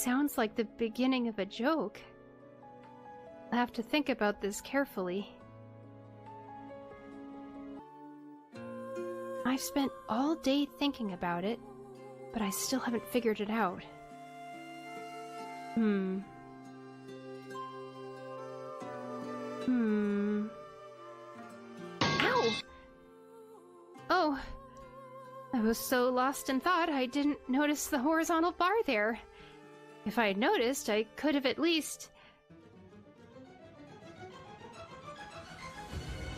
sounds like the beginning of a joke. I'll have to think about this carefully. I've spent all day thinking about it, but I still haven't figured it out. Ow! Oh, I was so lost in thought I didn't notice the horizontal bar there. If I had noticed, I could have at least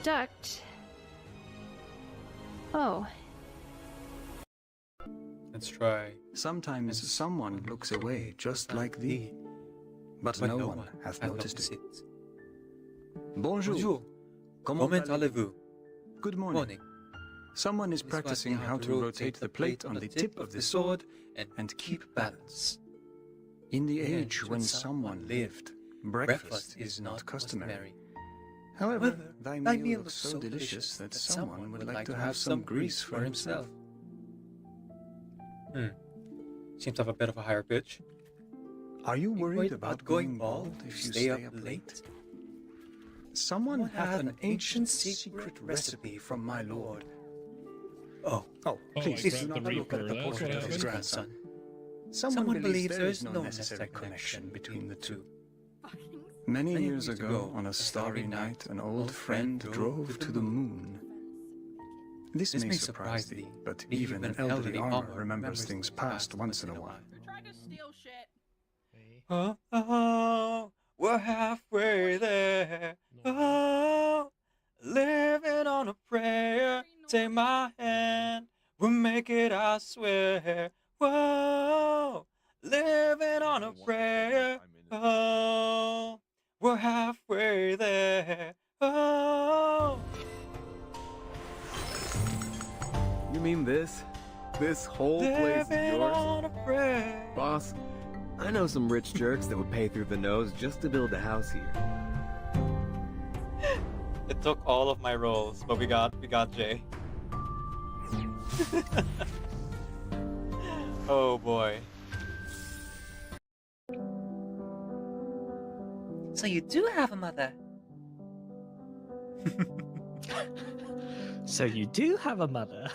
ducked. Oh. Let's try. Sometimes someone looks away just like thee, but no one hath noticed it. Bonjour. Comment allez-vous? Good morning. Someone is practicing how to rotate the plate on the tip of the sword and keep balance. In the age when someone lived, breakfast is not customary. However, thy meal looks so delicious that someone would like to have some grease for himself. Seems to have a bit of a higher pitch. Are you worried about going bald if you stay up late? Someone hath an ancient secret recipe from my lord. Oh, please do not look at the portrait of his grandson. Someone believes there is no necessary connection between the two. Many years ago, on a starry night, an old friend drove to the moon. This may surprise thee, but even an elderly armor remembers things past once in a while. Tried to steal shit. Oh, we're halfway there. Oh, living on a prayer. Take my hand, we'll make it, I swear. Whoa, living on a prayer. Oh, we're halfway there. Oh. You mean this? This whole place is yours? Boss, I know some rich jerks that would pay through the nose just to build a house here. It took all of my rolls, but we got Jay. Oh boy. So you do have a mother? So you do have a mother?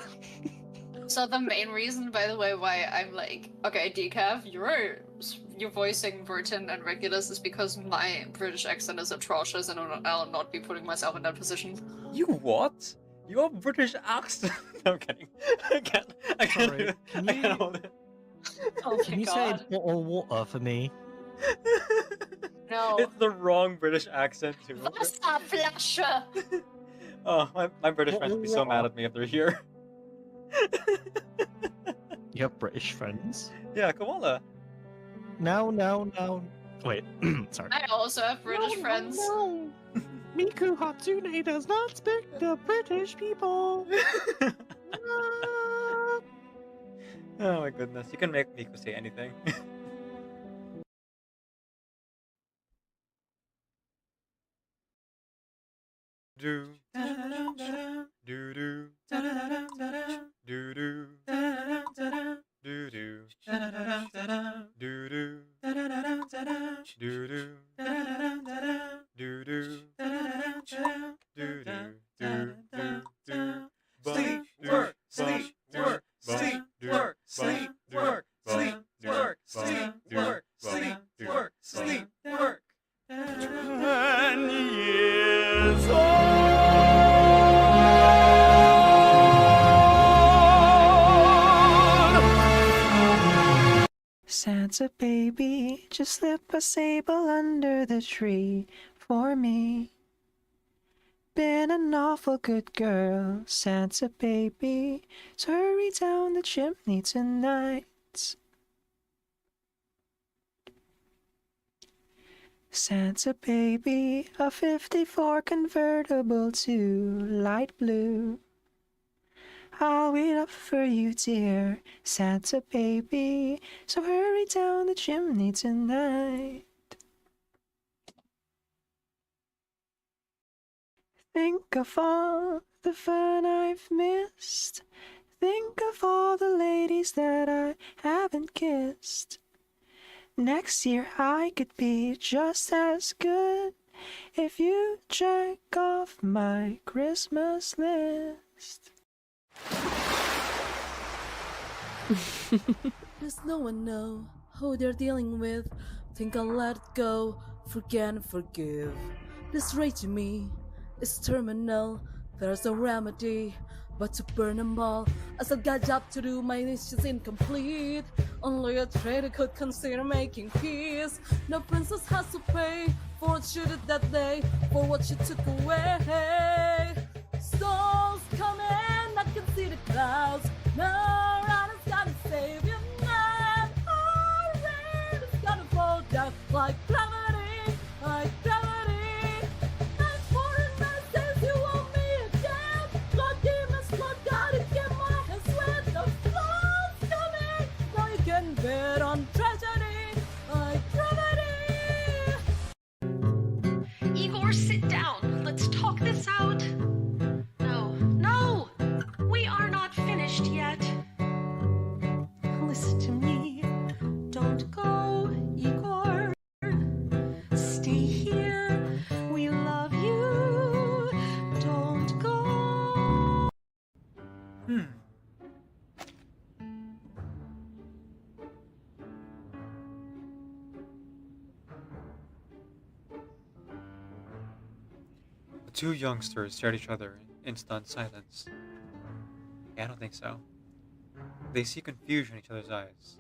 So the main reason, by the way, why I'm like, okay, Decaf, you're voicing Burton and Regulus is because my British accent is atrocious and I'll not be putting myself in that position. You what? Your British accent? I'm kidding. I can't do it. I can't hold it. Oh my Can you god. say bottle water for me? No. It's the wrong British accent too. Wasserflasche! Oh, my British friends would be so mad at me if they're here. You have British friends? Yeah, koala. No. Wait, sorry. I also have British friends. No. Miku Hatsune does not speak to British people. Oh my goodness, you can make Miku say anything. Do do do do do do do do sleep work, sleep work, sleep work, sleep work, sleep work, sleep work, sleep work, sleep work. 10 years old. Santa baby, just slip a sable under the tree for me. Been an awful good girl, Santa baby, so hurry down the chimney tonight. Santa baby, a 54 convertible to light blue. I'll wait up for you, dear Santa baby, so hurry down the chimney tonight. Think of all the fun I've missed. Think of all the ladies that I haven't kissed. Next year I could be just as good if you check off my Christmas list. Does no one know who they're dealing with? Think I'll let it go, forget and forgive. This rage to me is terminal. There's no remedy but to burn them all. I still got job to do, my list is incomplete. Only a traitor could consider making peace. No princess has to pay for what she did that day, for what she took away. Storms coming, I can see the clouds. No rider's gonna save you now. Oh, rain is gonna fall down like gravity, like gravity. And for the nonsense you want me again. Lord demons, Lord God, it get my hands wet. The floods coming, now you can bet on tragedy, like gravity. Igor, sit down. Let's talk this out. No, we are not finished yet. Listen to me, don't go, Igor. Stay here, we love you. Don't go. The two youngsters stared at each other in stunned silence. Yeah, I don't think so. They see confusion in each other's eyes.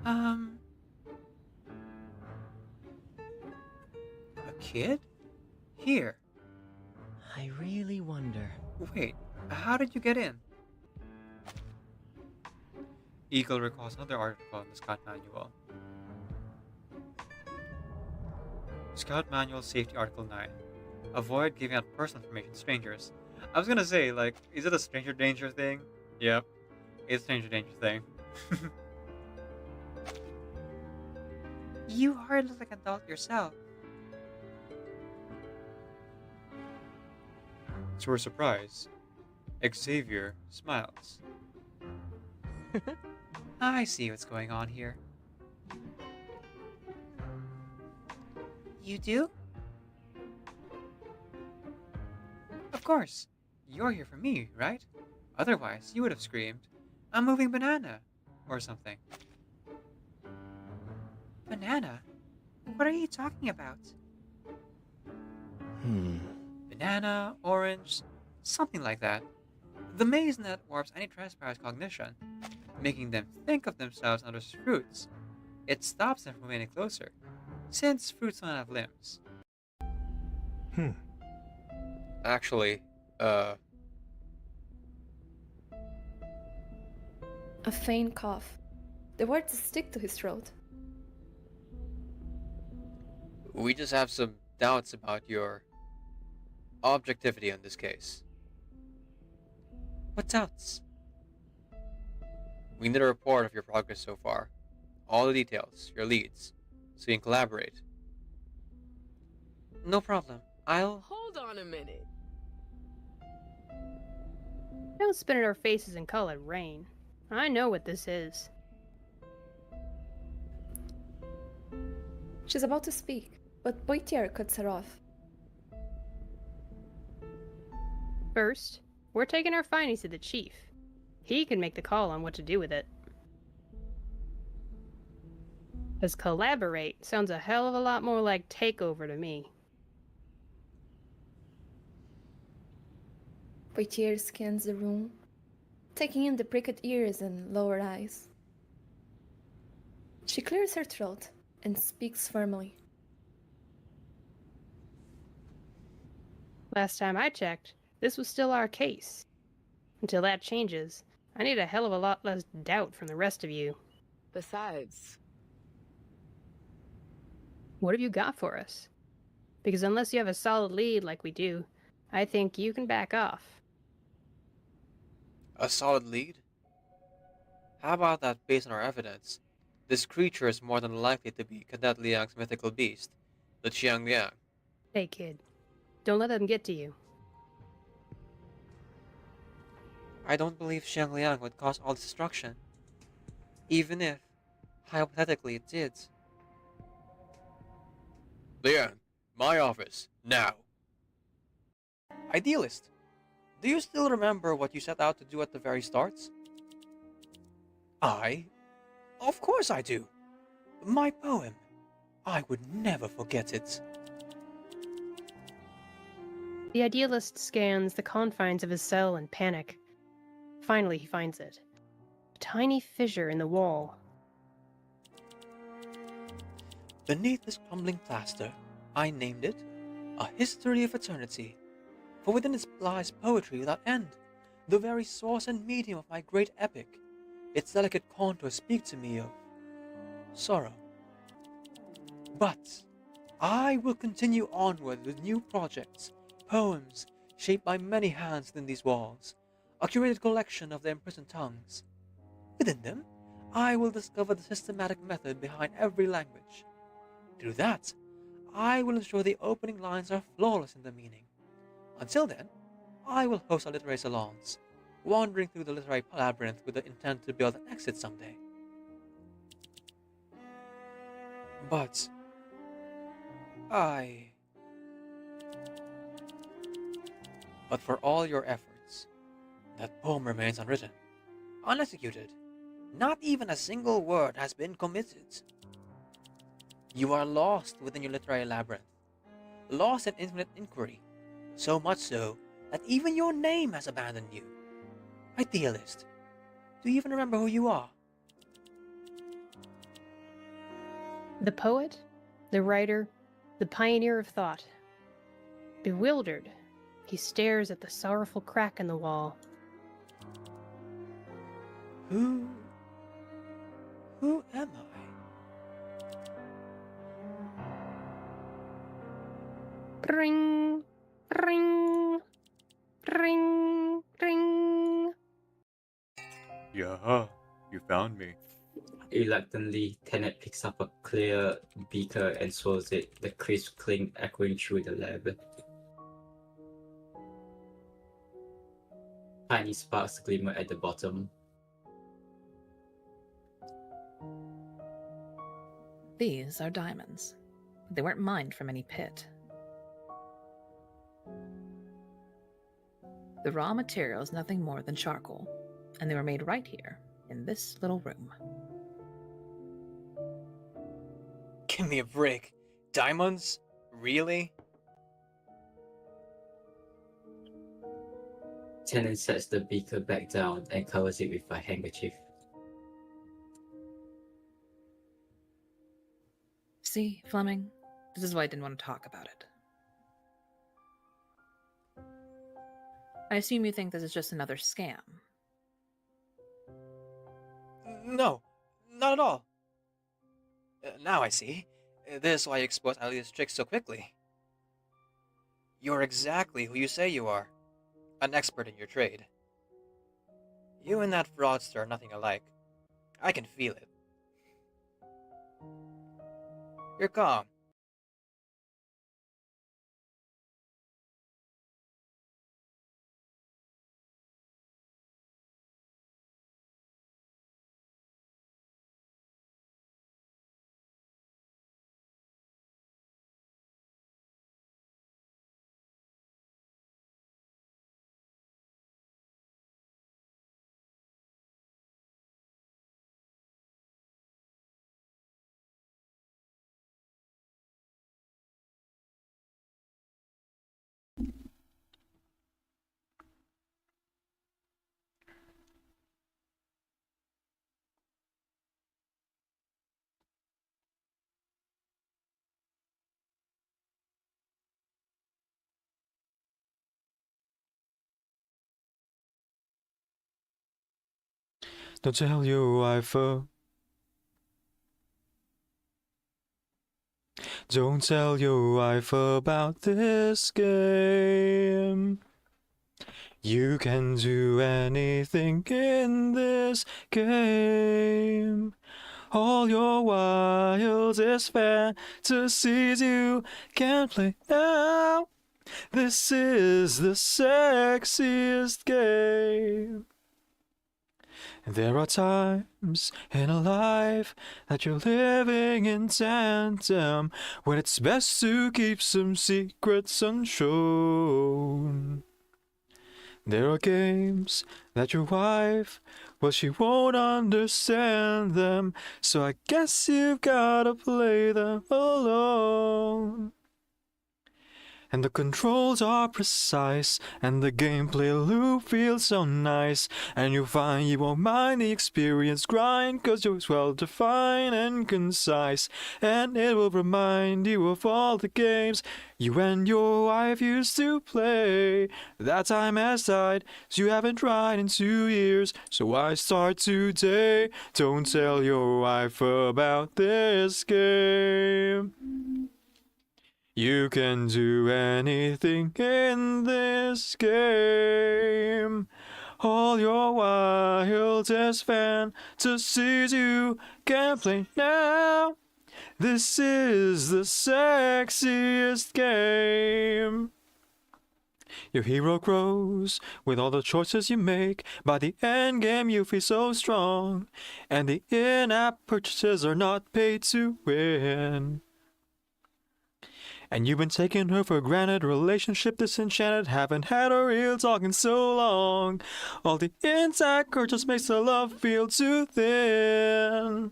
A kid? Here. I really wonder. Wait, how did you get in? Eagle recalls another article in the Scout Manual. Scout Manual Safety Article 9. Avoid giving out personal information to strangers. I was gonna say, like, is it a stranger danger thing? Yep. It's a stranger danger thing. You hardly look like an adult yourself. To her surprise, Xavier smiles. I see what's going on here. You do? Of course. You're here for me, right? Otherwise, you would have screamed, "A moving banana!" or something. Banana? What are you talking about? Banana, orange, something like that. The maze net warps any trespasser's cognition, making them think of themselves and others as fruits. It stops them from getting closer, since fruits don't have limbs. Actually, A faint cough. The words stick to his throat. we just have some doubts about your objectivity in this case. What doubts? We need a report of your progress so far. All the details, your leads, so you can collaborate. No problem. Hold on a minute. Don't spit in our faces and call it rain. I know what this is. She's about to speak, but Poitier cuts her off. First, we're taking our findings to the chief. He can make the call on what to do with it. Because collaborate sounds a hell of a lot more like takeover to me. Poitier scans the room, taking in the pricked ears and lowered eyes. She clears her throat and speaks firmly. Last time I checked, this was still our case. Until that changes, I need a hell of a lot less doubt from the rest of you. Besides, What have you got for us? Because unless you have a solid lead like we do, I think you can back off. A solid lead? How about that based on our evidence? This creature is more than likely to be Cadet Liang's mythical beast, the Qiang Liang. Hey kid, don't let them get to you. I don't believe Qiang Liang would cause all this destruction. Even if, hypothetically, it did. Leanne, my office, now. Idealist, do you still remember what you set out to do at the very start? Of course I do. My poem. I would never forget it. The idealist scans the confines of his cell in panic. Finally, he finds it. A tiny fissure in the wall. Beneath this crumbling plaster, I named it A History of Eternity, for within it lies poetry without end, the very source and medium of my great epic. Its delicate contours speak to me of sorrow. But I will continue onward with new projects, poems shaped by many hands within these walls, a curated collection of their imprisoned tongues. Within them, I will discover the systematic method behind every language. Through that, I will ensure the opening lines are flawless in their meaning. Until then, I will host our literary salons, wandering through the literary labyrinth with the intent to build an exit someday. But But for all your efforts, that poem remains unwritten, unexecuted. Not even a single word has been committed. You are lost within your literary labyrinth, lost in infinite inquiry, so much so that even your name has abandoned you. Idealist, do you even remember who you are? The poet, the writer, the pioneer of thought. Bewildered, he stares at the sorrowful crack in the wall. Who am I? Ring, ring, ring, ring. Yeah, you found me. Reluctantly, Tenet picks up a clear beaker and swirls it, the crisp clink echoing through the lab. Tiny sparks glimmer at the bottom. These are diamonds. They weren't mined from any pit. The raw material is nothing more than charcoal, and they were made right here, in this little room. Give me a break. Diamonds? Really? Tenet sets the beaker back down and covers it with a handkerchief. See, Fleming, this is why I didn't want to talk about it. I assume you think this is just another scam. No, not at all. Now I see. This is why you exposed Alia's tricks so quickly. You're exactly who you say you are. An expert in your trade. You and that fraudster are nothing alike. I can feel it. You're calm. Don't tell your wife. Don't tell your wife about this game. You can do anything in this game. All your wildest fantasies you can play now. This is the sexiest game. There are times in a life that you're living in tandem when it's best to keep some secrets unshown. There are games that your wife, well, she won't understand them, so I guess you've gotta play them alone. And the controls are precise, and the gameplay loop feels so nice, and you'll find you won't mind the experience grind, cause you're well defined and concise, and it will remind you of all the games you and your wife used to play. That time has died, so you haven't tried in 2 years, so I start today. Don't tell your wife about this game. You can do anything in this game. All your wildest fantasies you can play now. This is the sexiest game. Your hero grows with all the choices you make. By the end game you feel so strong, and the in-app purchases are not paid to win. And you've been taking her for granted, relationship disenchanted, haven't had a real talk in so long. All the inside core just makes the love feel too thin.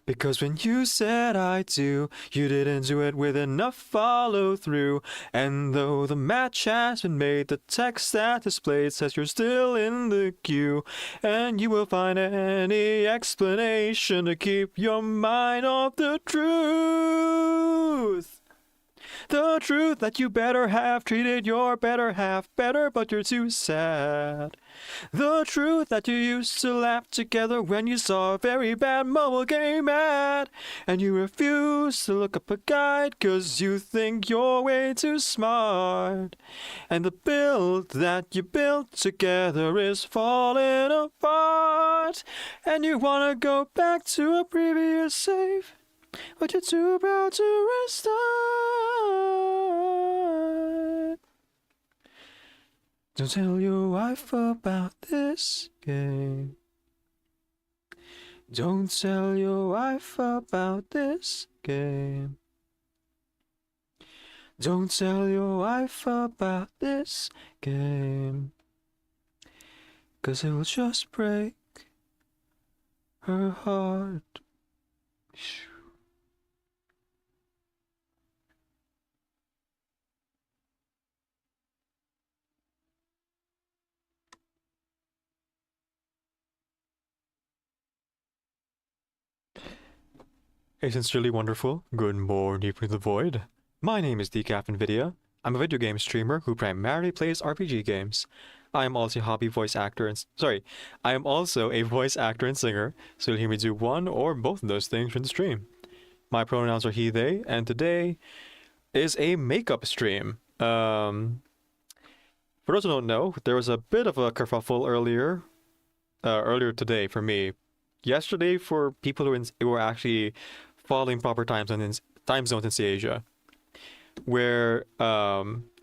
Because when you said I do, you didn't do it with enough follow through. And though the match has been made, the text that displayed says you're still in the queue. And you will find any explanation to keep your mind off the truth. The truth that you better have treated your better half better, but you're too sad. The truth that you used to laugh together when you saw a very bad mobile game ad, and you refuse to look up a guide cause you think you're way too smart. And the build that you built together is falling apart, and you wanna go back to a previous save, but you're too proud to restart. Don't tell your wife about this game. Don't tell your wife about this game. Don't tell your wife about this game. Cause it will just break her heart. A sincerely wonderful good morning from the void. My name is Decaf Nvidia. I'm a video game streamer who primarily plays RPG games. I am also a hobby voice actor and I am also a voice actor and singer, so you'll hear me do one or both of those things in the stream. My pronouns are he, they, and today is a makeup stream. For those who don't know, there was a bit of a kerfuffle earlier today for me. Yesterday for people who were actually following proper time zones in Asia, where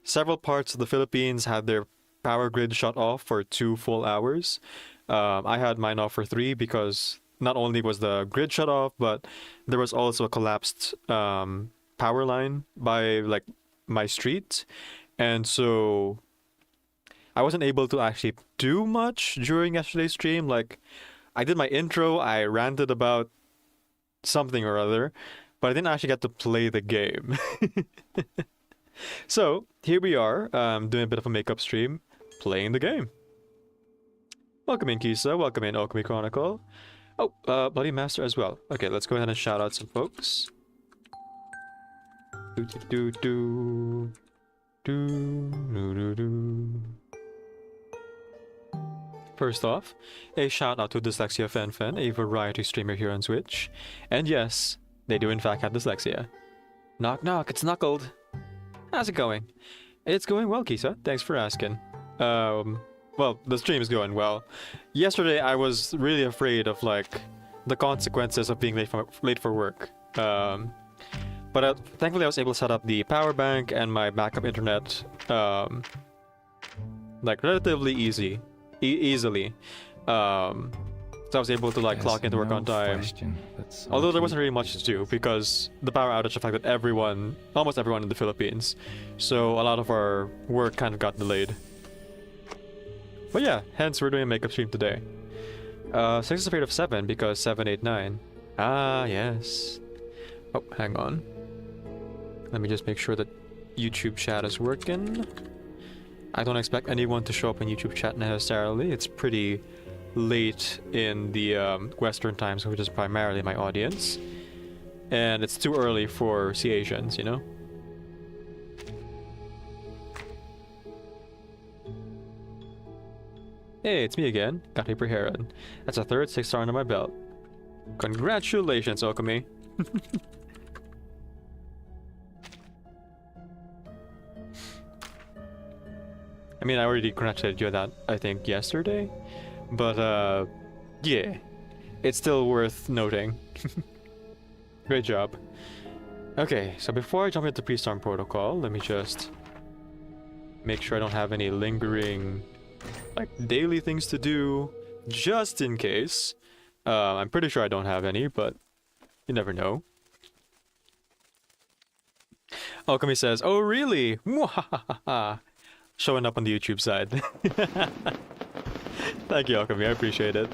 several parts of the Philippines had their power grid shut off for 2 full hours. I had mine off for 3 because not only was the grid shut off, but there was also a collapsed power line by like my street, and so I wasn't able to actually do much during yesterday's stream. Like, I did my intro, I ranted about something or other, but I didn't actually get to play the game. So, here we are, doing a bit of a makeup stream, playing the game. Welcome in, Kisa. Welcome in, Okami Chronicle. Oh, Bloody Master as well. Okay, let's go ahead and shout out some folks. First off, a shout out to Dyslexia Fen, a variety streamer here on Twitch. And yes, they do in fact have dyslexia. Knock knock, it's Knuckled. How's it going? It's going well, Kisa. Thanks for asking. Well, the stream is going well. Yesterday I was really afraid of like the consequences of being late for work. But thankfully I was able to set up the power bank and my backup internet like relatively easily. So I was able to like clock into work on time. Although there wasn't really much to do because the power outage affected almost everyone in the Philippines. So a lot of our work kind of got delayed. But yeah, hence we're doing a makeup stream today. 6 is afraid of 7 because 7, 8, 9. Ah, yes. Oh, hang on. Let me just make sure that YouTube chat is working. I don't expect anyone to show up in YouTube chat necessarily. It's pretty late in the Western times, which is primarily my audience. And it's too early for Sea Asians, you know? Hey, it's me again, Got Paper Heron. That's a third 6-star under my belt. Congratulations, Okami. I mean, I already congratulated you on that, I think, yesterday. But, yeah. It's still worth noting. Great job. Okay, so before I jump into pre-storm protocol, let me just make sure I don't have any lingering, like, daily things to do, just in case. I'm pretty sure I don't have any, but you never know. Okami says, "Oh, really? Mwahaha." Showing up on the YouTube side. Thank you, Okami. I appreciate it.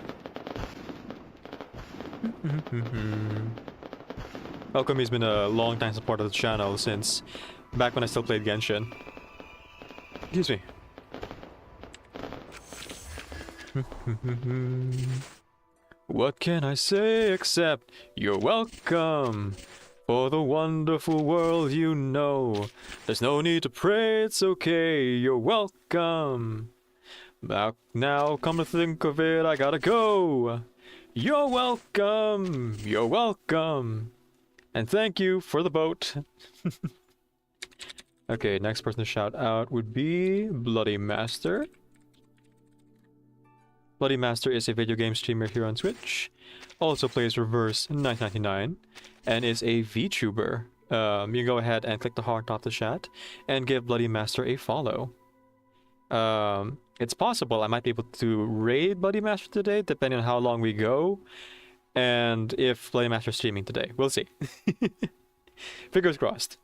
Okami's been a long-time supporter of the channel since back when I still played Genshin. Excuse me. What can I say except you're welcome for the wonderful world you know. There's no need to pray, it's okay, you're welcome. Now come to think of it, I gotta go. You're welcome, you're welcome. And thank you for the boat. Okay, next person to shout out would be Bloody Master. Bloody Master is a video game streamer here on Twitch. Also plays Reverse 999 and is a VTuber. You can go ahead and click the heart off the chat and give Bloody Master a follow. It's possible I might be able to raid Bloody Master today, depending on how long we go, and if Bloody Master's streaming today. We'll see. Fingers crossed.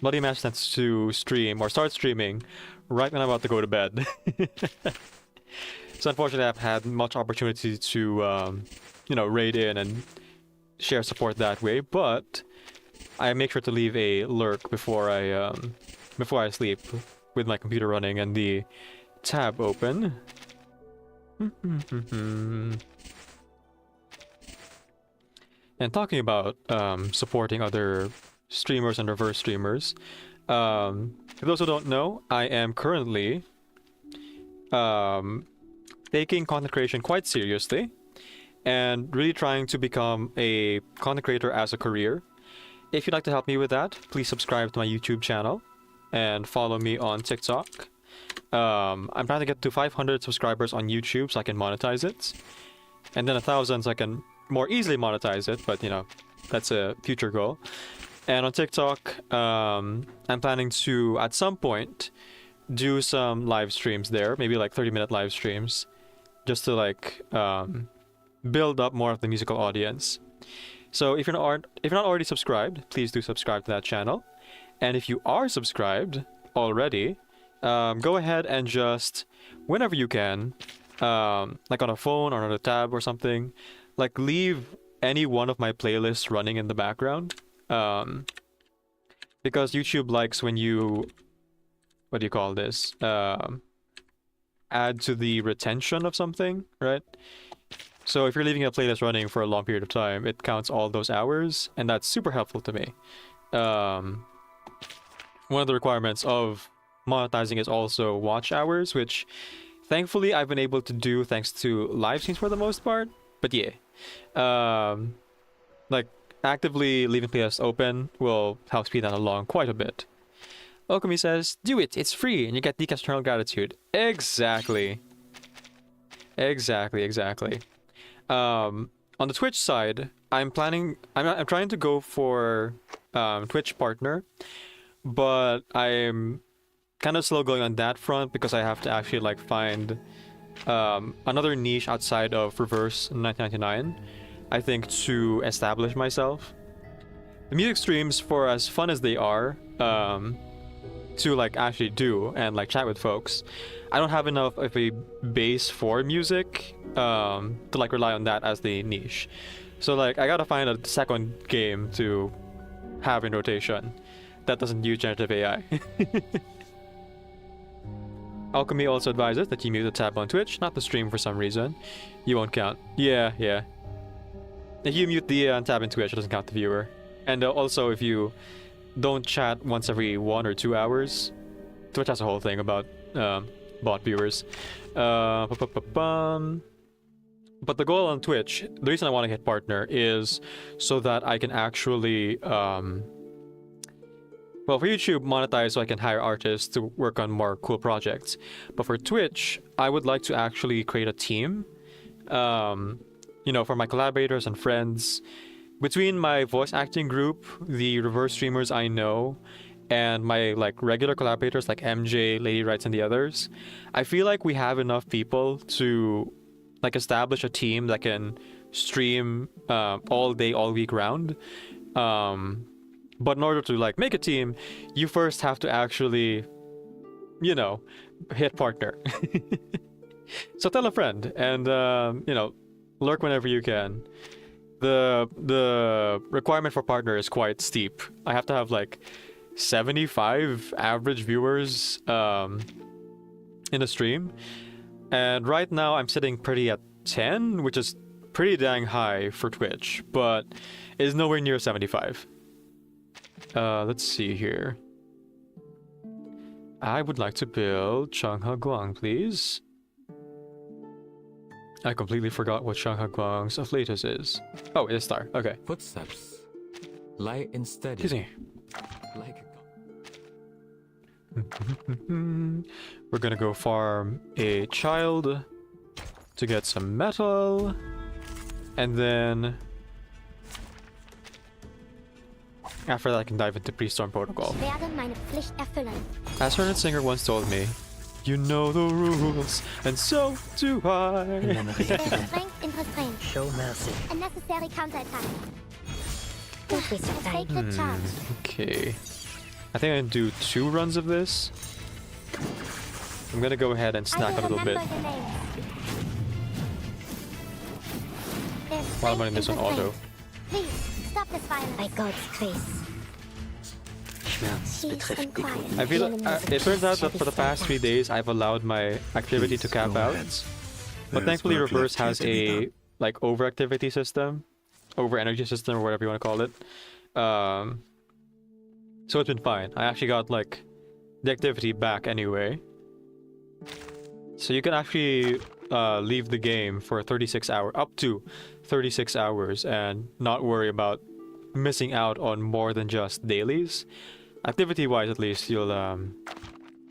Bloody Master tends to stream, or start streaming, right when I'm about to go to bed. So unfortunately, I've had much opportunity to, you know, raid in and share support that way, but I make sure to leave a lurk before I sleep, with my computer running and the tab open. And talking about supporting other streamers and reverse streamers, for those who don't know, I am currently taking content creation quite seriously and really trying to become a content creator as a career. If you'd like to help me with that, please subscribe to my YouTube channel and follow me on TikTok. I'm trying to get to 500 subscribers on YouTube so I can monetize it, and then 1,000 so I can more easily monetize it, but you know, that's a future goal. And on TikTok, I'm planning to, at some point, do some live streams there, maybe like 30-minute live streams, just to like build up more of the musical audience. So if you're not already subscribed, please do subscribe to that channel. And if you are subscribed already, go ahead and just, whenever you can, like on a phone or on a tab or something, like leave any one of my playlists running in the background. Because YouTube likes when you, what do you call this? Add to the retention of something, right? So if you're leaving a playlist running for a long period of time, it counts all those hours, and that's super helpful to me. One of the requirements of monetizing is also watch hours, which thankfully I've been able to do thanks to live streams for the most part. But yeah, like actively leaving playlists open will help speed that along quite a bit. Okami says, "Do it, it's free, and you get Dika's eternal gratitude." Exactly. Exactly. On the Twitch side, I'm trying to go for Twitch partner, but I'm kind of slow going on that front because I have to actually like find another niche outside of Reverse 1999, I think, to establish myself. The music streams, for as fun as they are, to like actually do and like chat with folks, I don't have enough of a base for music to like rely on that as the niche. So like I gotta find a second game to have in rotation that doesn't use generative AI. Alchemy also advises that you mute the tab on Twitch, not the stream for some reason. You won't count. Yeah. If you mute the tab in Twitch, it doesn't count the viewer. And also, if you don't chat once every 1 or 2 hours, Twitch has a whole thing about bot viewers. But the goal on Twitch, the reason I want to hit partner is so that I can actually, well, for YouTube, monetize so I can hire artists to work on more cool projects. But for Twitch, I would like to actually create a team, you know, for my collaborators and friends. Between my voice acting group, the reverse streamers I know, and my like regular collaborators like MJ, Lady Wrights, and the others, I feel like we have enough people to like establish a team that can stream all day, all week round. But in order to like make a team, you first have to actually, you know, hit partner. So tell a friend and you know, lurk whenever you can. The requirement for partner is quite steep. I have to have like 75 average viewers in a stream, and right now I'm sitting pretty at 10, which is pretty dang high for Twitch, but is nowhere near 75. Let's see here. I would like to build Changha Guang, please. I completely forgot what Changha Guang's afflatus is. Oh, it's star. Okay. Footsteps. Light and steady. Excuse me. Like We're gonna go farm a child to get some metal, and then after that I can dive into Pre-Storm Protocol. As Hernet Singer once told me, you know the rules, and so do I. Show mercy. A necessary counterattack. Okay. I think I can do 2 runs of this. I'm gonna go ahead and snack a little bit while I'm running this on auto. Please, stop this violence. By God's grace. I feel it turns out that for the past 3 days I've allowed my activity to cap out, but thankfully Reverse has a like overactivity system, over energy system, or whatever you want to call it. So it's been fine. I actually got like the activity back anyway, so you can actually leave the game for 36 hours, up to 36 hours, and not worry about missing out on more than just dailies. Activity-wise, at least, you'll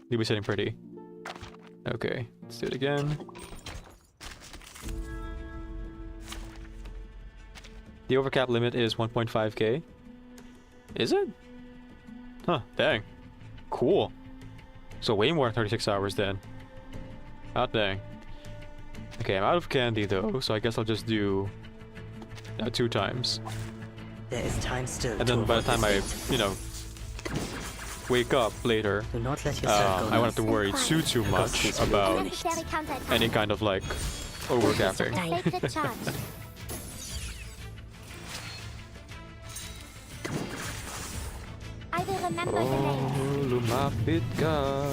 be sitting pretty. Okay, let's do it again. The overcap limit is 1.5k. Is it? Huh, dang. Cool. So way more than 36 hours then. Hot dang. Okay, I'm out of candy though, so I guess I'll just do 2 times. There is time still. And then by the time I, you know, wake up later, Do not let yourself go I won't have to worry too much about any kind of like overcapping. I will remember the names. Lumapit ka.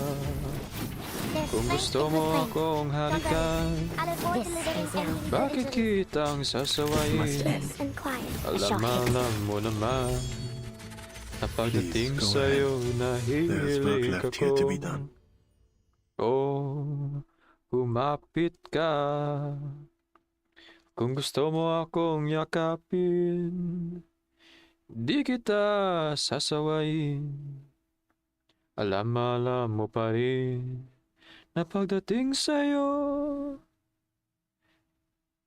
Kung gusto mo akong halikan, bakit kitang sasawayin? Alam mo naman, na pagdating sa'yo nahihilig ako. Oh, humapit ka. Kung gusto mo akong yakapin, di kita sasawayin. Alam mo pa rin na pagdating sa'yo,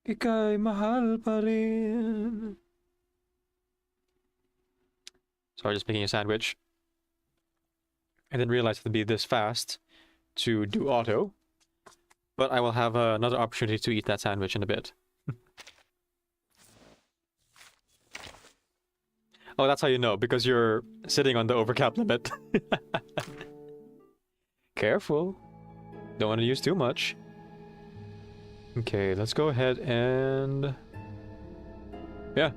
ika'y mahal pa rin. Sorry, just making a sandwich. I didn't realize it would be this fast to do auto. But I will have another opportunity to eat that sandwich in a bit. Oh, that's how you know, because you're sitting on the overcap limit. Careful. Don't want to use too much. Okay, let's go ahead and... yeah,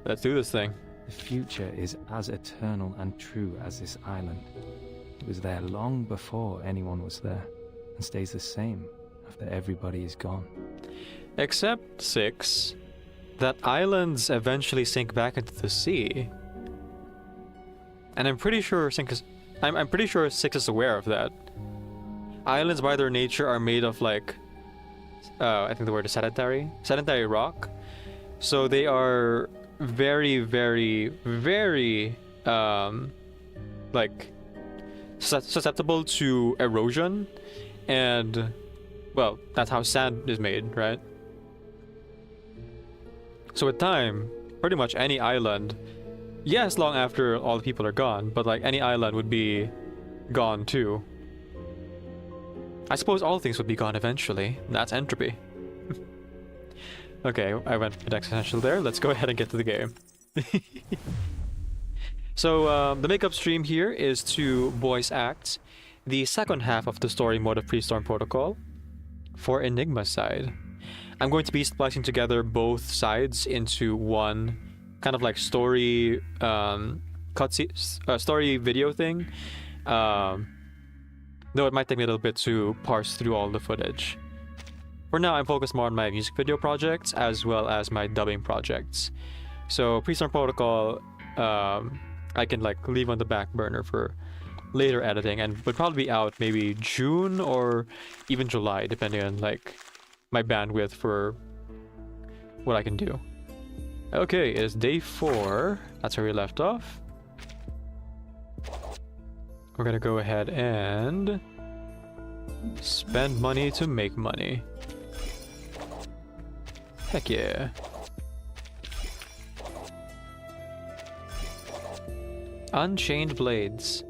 let's do this thing. The future is as eternal and true as this island. It was there long before anyone was there, and stays the same after everybody is gone. Except 6, that islands eventually sink back into the sea. And I'm pretty sure I'm pretty sure 6 is aware of that. Islands by their nature are made of like I think the word is sedentary rock. So they are very, very, very like susceptible to erosion, and well, that's how sand is made, right? So with time, pretty much any island, yes, long after all the people are gone, but like any island would be gone too. I suppose all things would be gone eventually. That's entropy. Okay, I went with existential there. Let's go ahead and get to the game. So the makeup stream here is to voice act the second half of the story mode of Pre-Storm Protocol for Enigma's side. I'm going to be splicing together both sides into one kind of like story story video thing. Though it might take me a little bit to parse through all the footage. For now, I'm focused more on my music video projects as well as my dubbing projects. So Pre-Storm Protocol, I can like leave on the back burner for later editing, and would probably be out maybe June or even July, depending on like my bandwidth for what I can do. Okay, it is day 4. That's where we left off. We're gonna go ahead and spend money to make money. Heck yeah. Unchained Blades.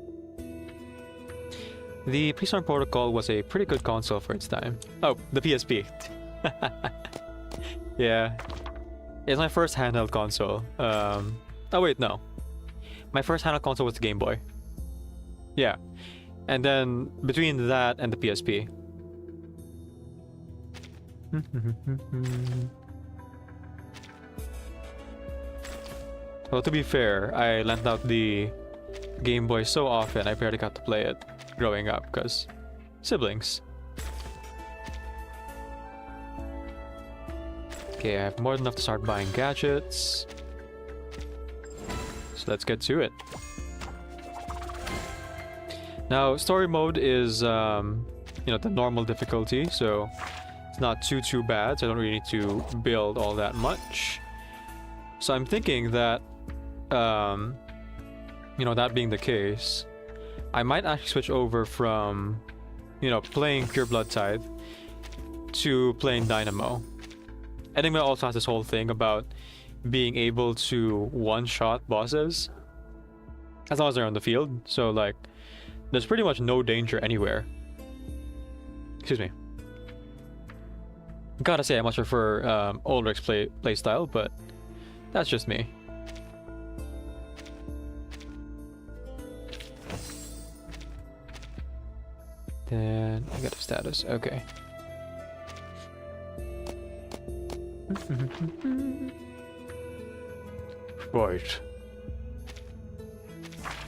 The Pre-Storm Protocol was a pretty good console for its time. Oh, the PSP. Yeah. It's my first handheld console. Oh wait, no. My first handheld console was the Game Boy. Yeah. And then between that and the PSP. Well, to be fair, I lent out the Game Boy so often I barely got to play it growing up, because siblings. Okay, I have more than enough to start buying gadgets. So let's get to it. Now, story mode is, you know, the normal difficulty, so it's not too bad, so I don't really need to build all that much. So I'm thinking that, you know, that being the case, I might actually switch over from, you know, playing Pure Blood Tithe to playing Dynamo. Enigma also has this whole thing about being able to one-shot bosses as long as they're on the field, so like there's pretty much no danger anywhere. Excuse me. Gotta say, I much prefer Ulrich's playstyle, but that's just me. Then I got a status. Okay. Fight.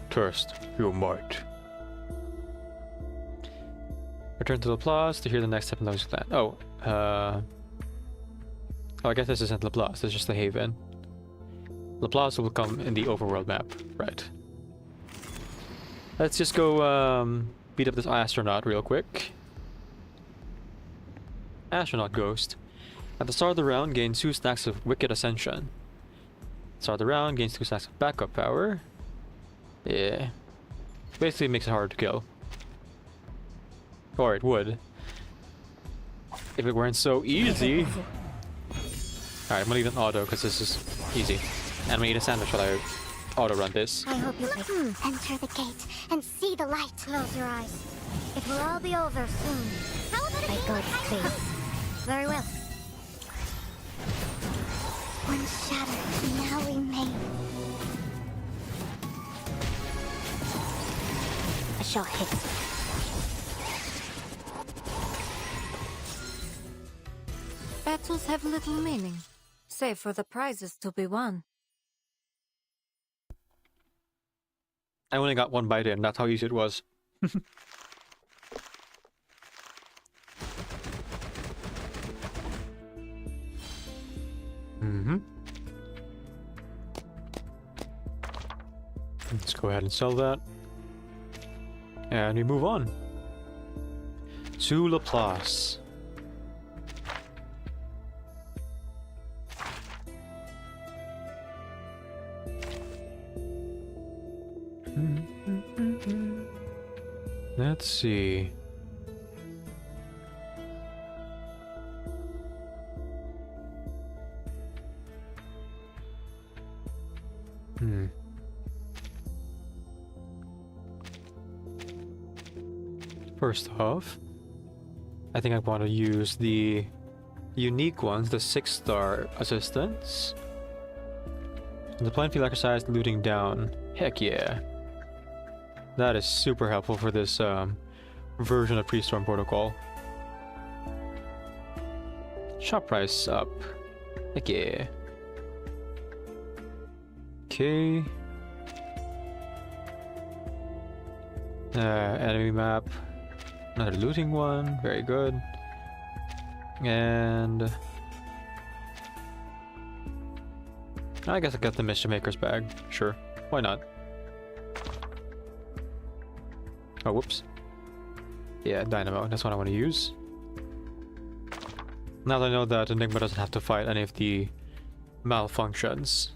Test your might. Return to Laplace to hear the next step in the plan. Oh, I guess this isn't Laplace, it's just the Haven. Laplace will come in the overworld map, right. Let's just go beat up this astronaut real quick. Astronaut Ghost. At the start of the round, gain 2 stacks of Wicked Ascension. Start of the round, gains 2 stacks of backup power. Yeah. Basically makes it hard to kill. Or it would. If it weren't so easy. Alright, I'm gonna leave it in auto because this is easy. And I'm gonna eat a sandwich while I auto run this. I hope you'll enter the gate and see the light. Close your eyes. It will all be over soon. How about a game? God's grace. Very well. One shadow, now remain. A shot hit. Battles have little meaning, save for the prizes to be won. I only got one bite in, that's how easy it was. Let's go ahead and sell that. And we move on to Laplace. Let's see. First off, I think I want to use the unique ones, the 6-star assistants. The playing field exercise, looting down. Heck yeah. That is super helpful for this version of Pre-Storm Protocol. Shop price up. Heck yeah. Okay. Enemy map. Another looting one. Very good. And I guess I got the Mission Maker's bag. Sure. Why not? Oh, whoops. Yeah, Dynamo. That's what I want to use. Now that I know that Enigma doesn't have to fight any of the malfunctions,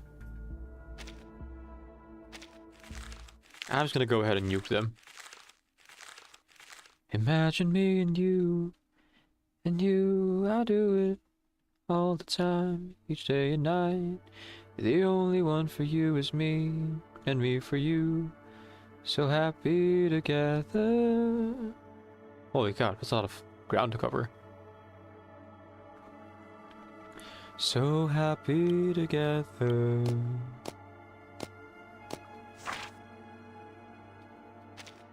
I'm just gonna go ahead and nuke them. Imagine me and you, I'll do it all the time, each day and night. The only one for you is me, and me for you. So happy together. Holy cow, that's a lot of ground to cover. So happy together.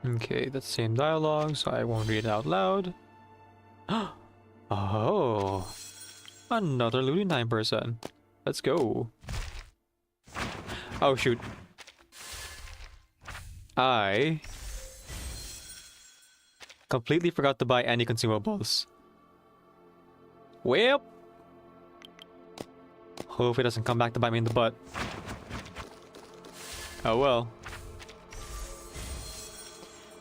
Okay, that's the same dialogue, so I won't read it out loud. Oh, another looting 9%. Let's go. Oh shoot. I completely forgot to buy any consumables. Well, hope it doesn't come back to bite me in the butt. Oh well.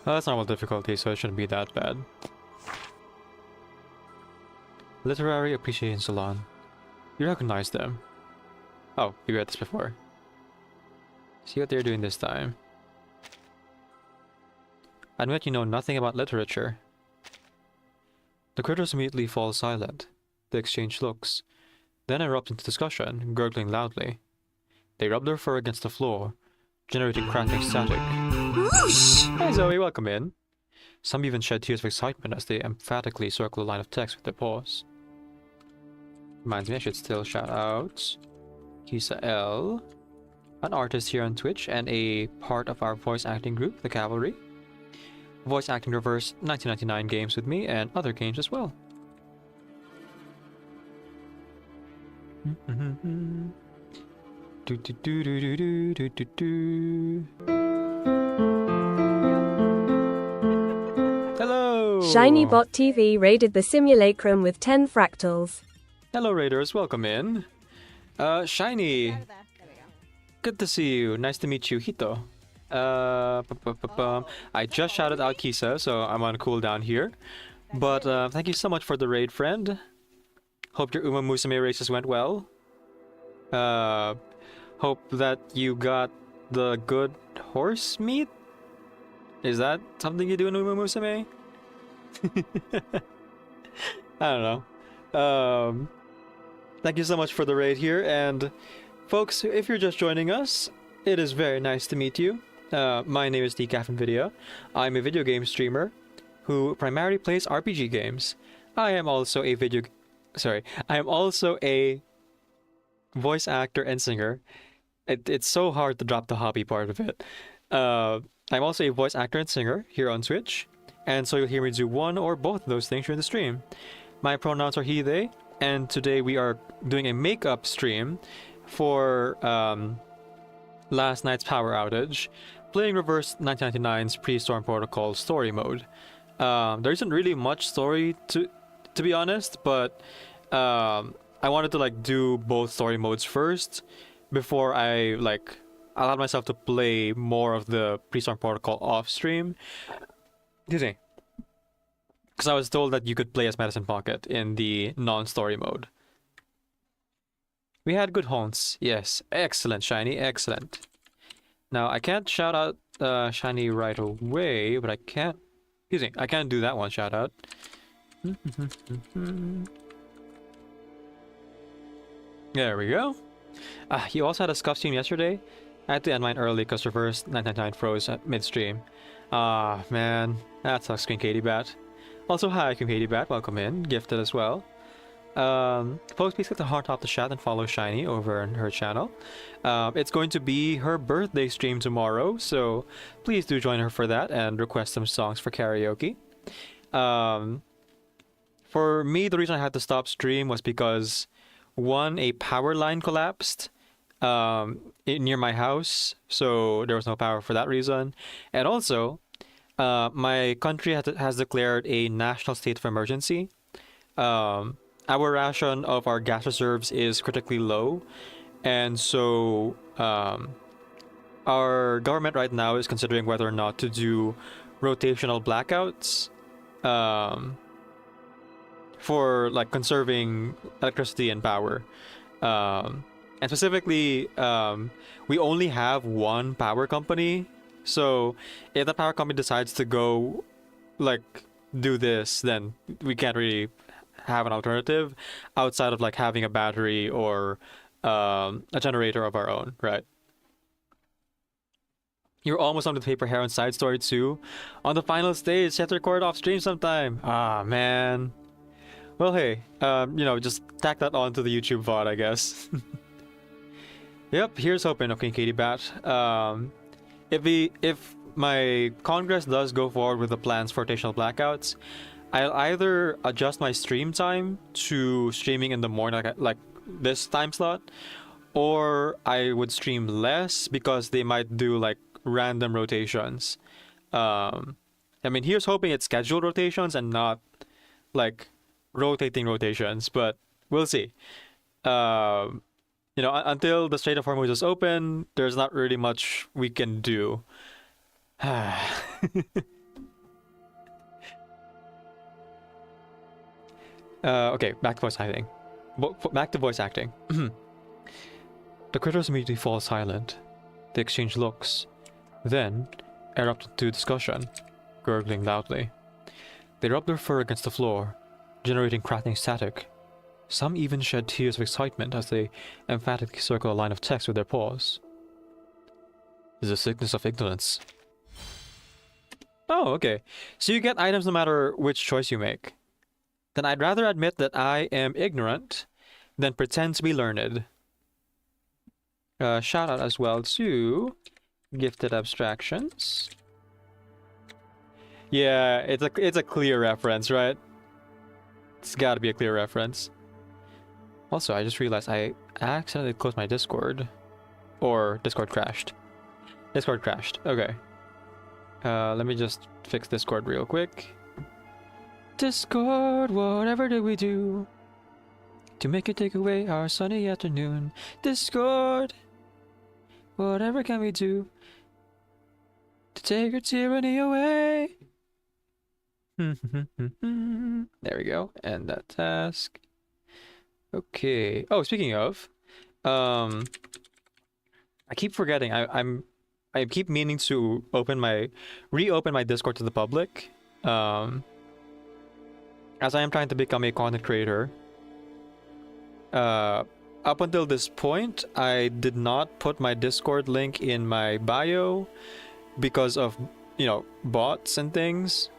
Well, that's normal difficulty, so it shouldn't be that bad. Literary Appreciation Salon. You recognize them. Oh, you read this before. See what they're doing this time. I admit you know nothing about literature. The critters immediately fall silent. They exchange looks, then erupt into discussion, gurgling loudly. They rub their fur against the floor, generating crackling static. Hey Zoe, welcome in. Some even shed tears of excitement as they emphatically circle a line of text with their paws. Reminds me I should still shout out Kisa L, an artist here on Twitch and a part of our voice acting group, The Cavalry. Voice acting reverse 1999 games with me and other games as well. Hello! ShinyBot TV raided the simulacrum with 10 fractals. Hello Raiders, welcome in. Shiny. Good to see you. Nice to meet you, Hito. I just shouted out Kisa, so I'm on cooldown here. But thank you so much for the raid, friend. Hope your Uma Musume races went well. Hope that you got the good horse meat? Is that something you do in Uma Musume? I don't know. Thank you so much for the raid here, and folks, if you're just joining us, it is very nice to meet you. My name is DCaffeinVideo. I'm a video game streamer who primarily plays RPG games. I am also a I am also a voice actor and singer. It's so hard to drop the hobby part of it. I'm also a voice actor and singer here on Twitch, and so you'll hear me do one or both of those things during the stream. My pronouns are he, they, and today we are doing a makeup stream for last night's power outage, playing Reverse 1999's Pre-Storm Protocol story mode. There isn't really much story to be honest, but I wanted to like do both story modes first before I like allowed myself to play more of the Pre-Storm Protocol off stream. Excuse me. Because I was told that you could play as Medicine Pocket in the non-story mode. We had good haunts. Yes. Excellent, Shiny. Excellent. Now, I can't shout out Shiny right away, but I can't... Excuse me. I can't do that one shout out. There we go. You also had a scuff stream yesterday? I had to end mine early because Reverse 999 froze at midstream. Ah, man. That sucks, Queen Katie Bat. Also, hi, Queen Katie Bat. Welcome in. Gifted as well. Folks, please click the heart off the chat and follow Shiny over on her channel. It's going to be her birthday stream tomorrow, so please do join her for that and request some songs for karaoke. For me, the reason I had to stop stream was because, one, a power line collapsed near my house, so there was no power for that reason. And also, my country has declared a national state of emergency. Our ration of our gas reserves is critically low, and so our government right now is considering whether or not to do rotational blackouts for like conserving electricity and power. And specifically, we only have one power company. So if the power company decides to go, like, do this, then we can't really have an alternative outside of, like, having a battery or a generator of our own, right? You're almost on the Paper Heron side story too. On the final stage, you have to record off stream sometime. Ah, man. Well, hey, you know, just tack that on to the YouTube VOD, I guess. Yep, here's hoping, okay, Katie Bat. If my Congress does go forward with the plans for rotational blackouts, I'll either adjust my stream time to streaming in the morning, like this time slot, or I would stream less because they might do like random rotations. I mean, here's hoping it's scheduled rotations and not like rotating rotations, but we'll see. You know, until the Strait of Hormuz is open, there's not really much we can do. Okay, back to voice acting. Back to voice acting. The critters immediately fall silent. They exchange looks, then erupt into discussion, gurgling loudly. They rub their fur against the floor, generating crackling static. Some even shed tears of excitement as they emphatically circle a line of text with their paws. The sickness of ignorance. Oh, okay. So you get items no matter which choice you make. Then I'd rather admit that I am ignorant than pretend to be learned. Shout out as well to Gifted Abstractions. Yeah, it's a clear reference, right? It's gotta be a clear reference. Also, I just realized I accidentally closed my Discord. Or Discord crashed. Discord crashed. Okay. Let me just fix Discord real quick. Discord, whatever do we do to make it take away our sunny afternoon? Discord, whatever can we do to take your tyranny away? There we go. End that task. Okay. Oh, speaking of, I keep forgetting. I keep meaning to reopen my Discord to the public. As I am trying to become a content creator. Up until this point, I did not put my Discord link in my bio because of, you know, bots and things.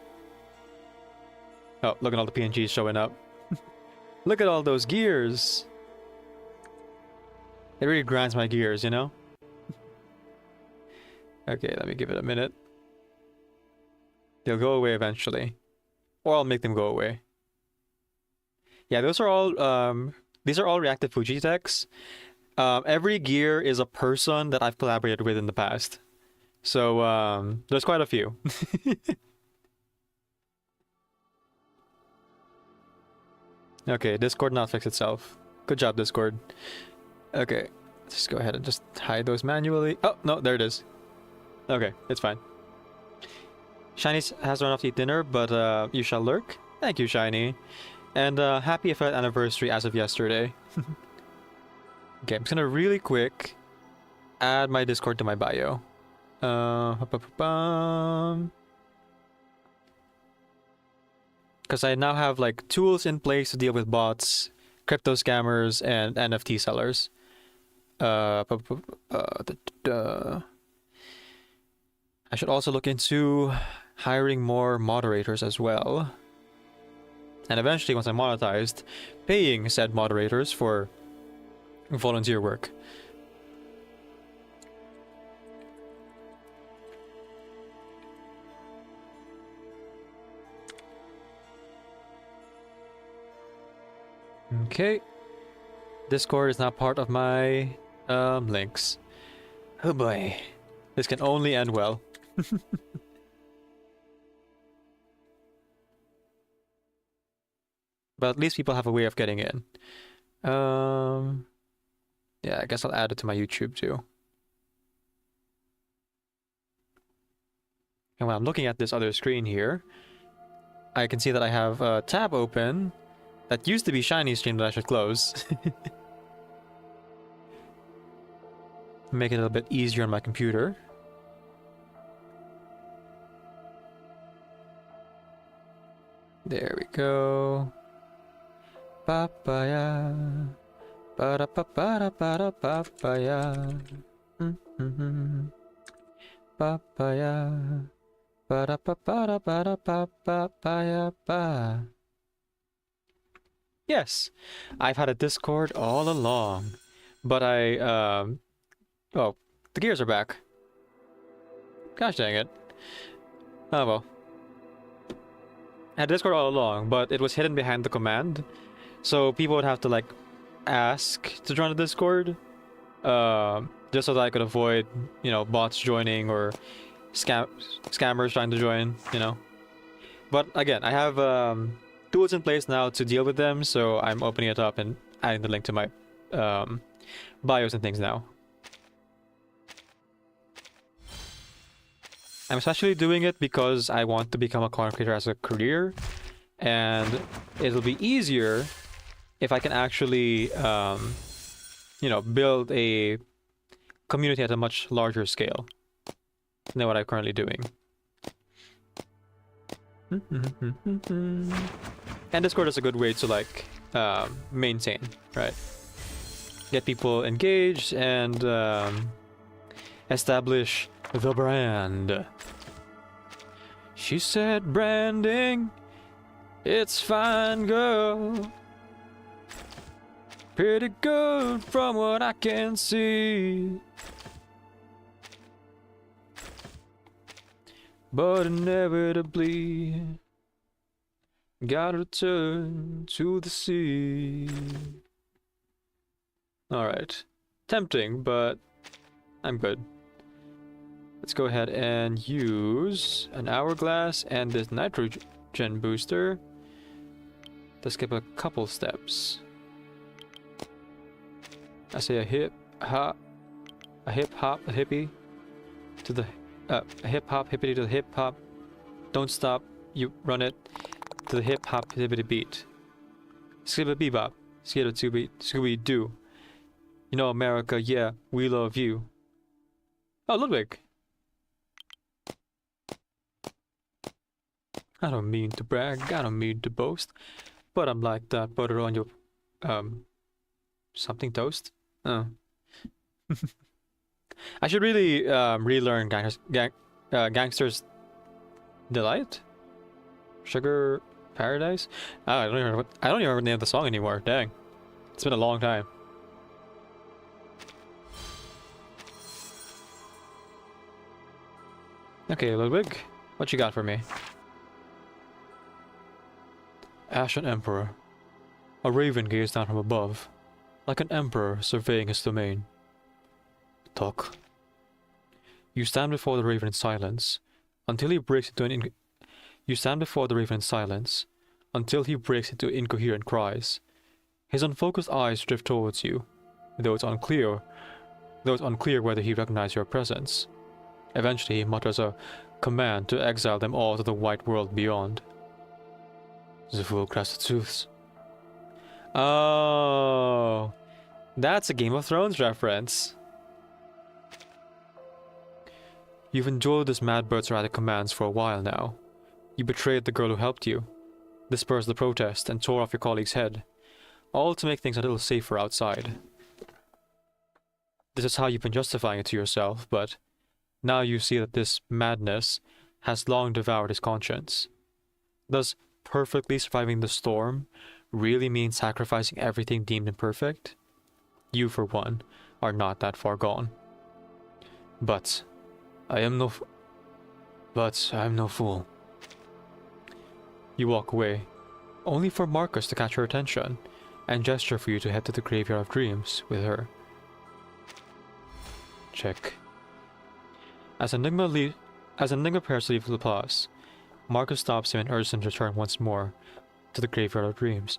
Oh, look at all the PNGs showing up. Look at all those gears. It really grinds my gears, you know? Okay, let me give it a minute. They'll go away eventually. Or I'll make them go away. Yeah, those are all, these are all reactive Fuji techs. Every gear is a person that I've collaborated with in the past. So, there's quite a few. Okay, Discord not fixed itself. Good job, Discord. Okay, let's just go ahead and just hide those manually. Oh, no, there it is. Okay, it's fine. Shiny has run off to eat dinner, but you shall lurk. Thank you, Shiny. And happy 5th anniversary as of yesterday. Okay, I'm just gonna really quick add my Discord to my bio. Because I now have like tools in place to deal with bots, crypto scammers, and NFT sellers. I should also look into hiring more moderators as well. And eventually, once I'm monetized, paying said moderators for volunteer work. Okay. Discord is now part of my links. Oh boy. This can only end well. But at least people have a way of getting in. Yeah, I guess I'll add it to my YouTube too. And when I'm looking at this other screen here, I can see that I have a tab open that used to be Shiny Stream that I should close. Make it a little bit easier on my computer. There we go. Papaya. Papaya. Papaya. Papaya. Yes, I've had a Discord all along, but oh, the gears are back. Gosh dang it. Oh well. I had Discord all along, but it was hidden behind the command, so people would have to like ask to join the Discord, just so that I could avoid, you know, bots joining or scammers trying to join, you know. But again, I have tools in place now to deal with them, so I'm opening it up and adding the link to my bios and things now. I'm especially doing it because I want to become a content creator as a career, and it'll be easier if I can actually, you know, build a community at a much larger scale than what I'm currently doing. And Discord is a good way to like maintain, right? Get people engaged and establish the brand. She said branding, it's fine, girl. Pretty good from what I can see. But inevitably gotta return to the sea. Alright. Tempting, but I'm good. Let's go ahead and use an hourglass and this nitrogen booster to skip a couple steps. I say a hip hop, a hippie to the a hip hop hippity to the hip hop. Don't stop, you run it to the hip hop hippity beat. Skibba bebop, skibba to beat, Scooby Doo. You know America, yeah, we love you. Oh, Ludwig. I don't mean to brag, I don't mean to boast, but I'm like that butter on your something toast. Oh. I should really relearn Gangster's Delight? Sugar Paradise? I don't even remember the name of the song anymore. Dang. It's been a long time. Okay, Ludwig, what you got for me? Ashen Emperor. A raven gazed down from above, like an emperor surveying his domain. Talk. You stand before the raven in silence, until he breaks into You stand before the raven in silence, until he breaks into incoherent cries. His unfocused eyes drift towards you, though it's unclear whether he recognizes your presence. Eventually, he mutters a command to exile them all to the white world beyond. The fool crested tooths. Oh, that's a Game of Thrones reference. You've enjoyed this mad bird's erratic commands for a while now. You betrayed the girl who helped you, dispersed the protest, and tore off your colleague's head, all to make things a little safer outside. This is how you've been justifying it to yourself, but now you see that this madness has long devoured his conscience. Does perfectly surviving the storm really mean sacrificing everything deemed imperfect? You, for one, are not that far gone. But I'm no fool. You walk away, only for Marcus to catch your attention and gesture for you to head to the Graveyard of Dreams with her. Check. As Enigma prepares to leave the place, Marcus stops him and urges him to return once more to the Graveyard of Dreams.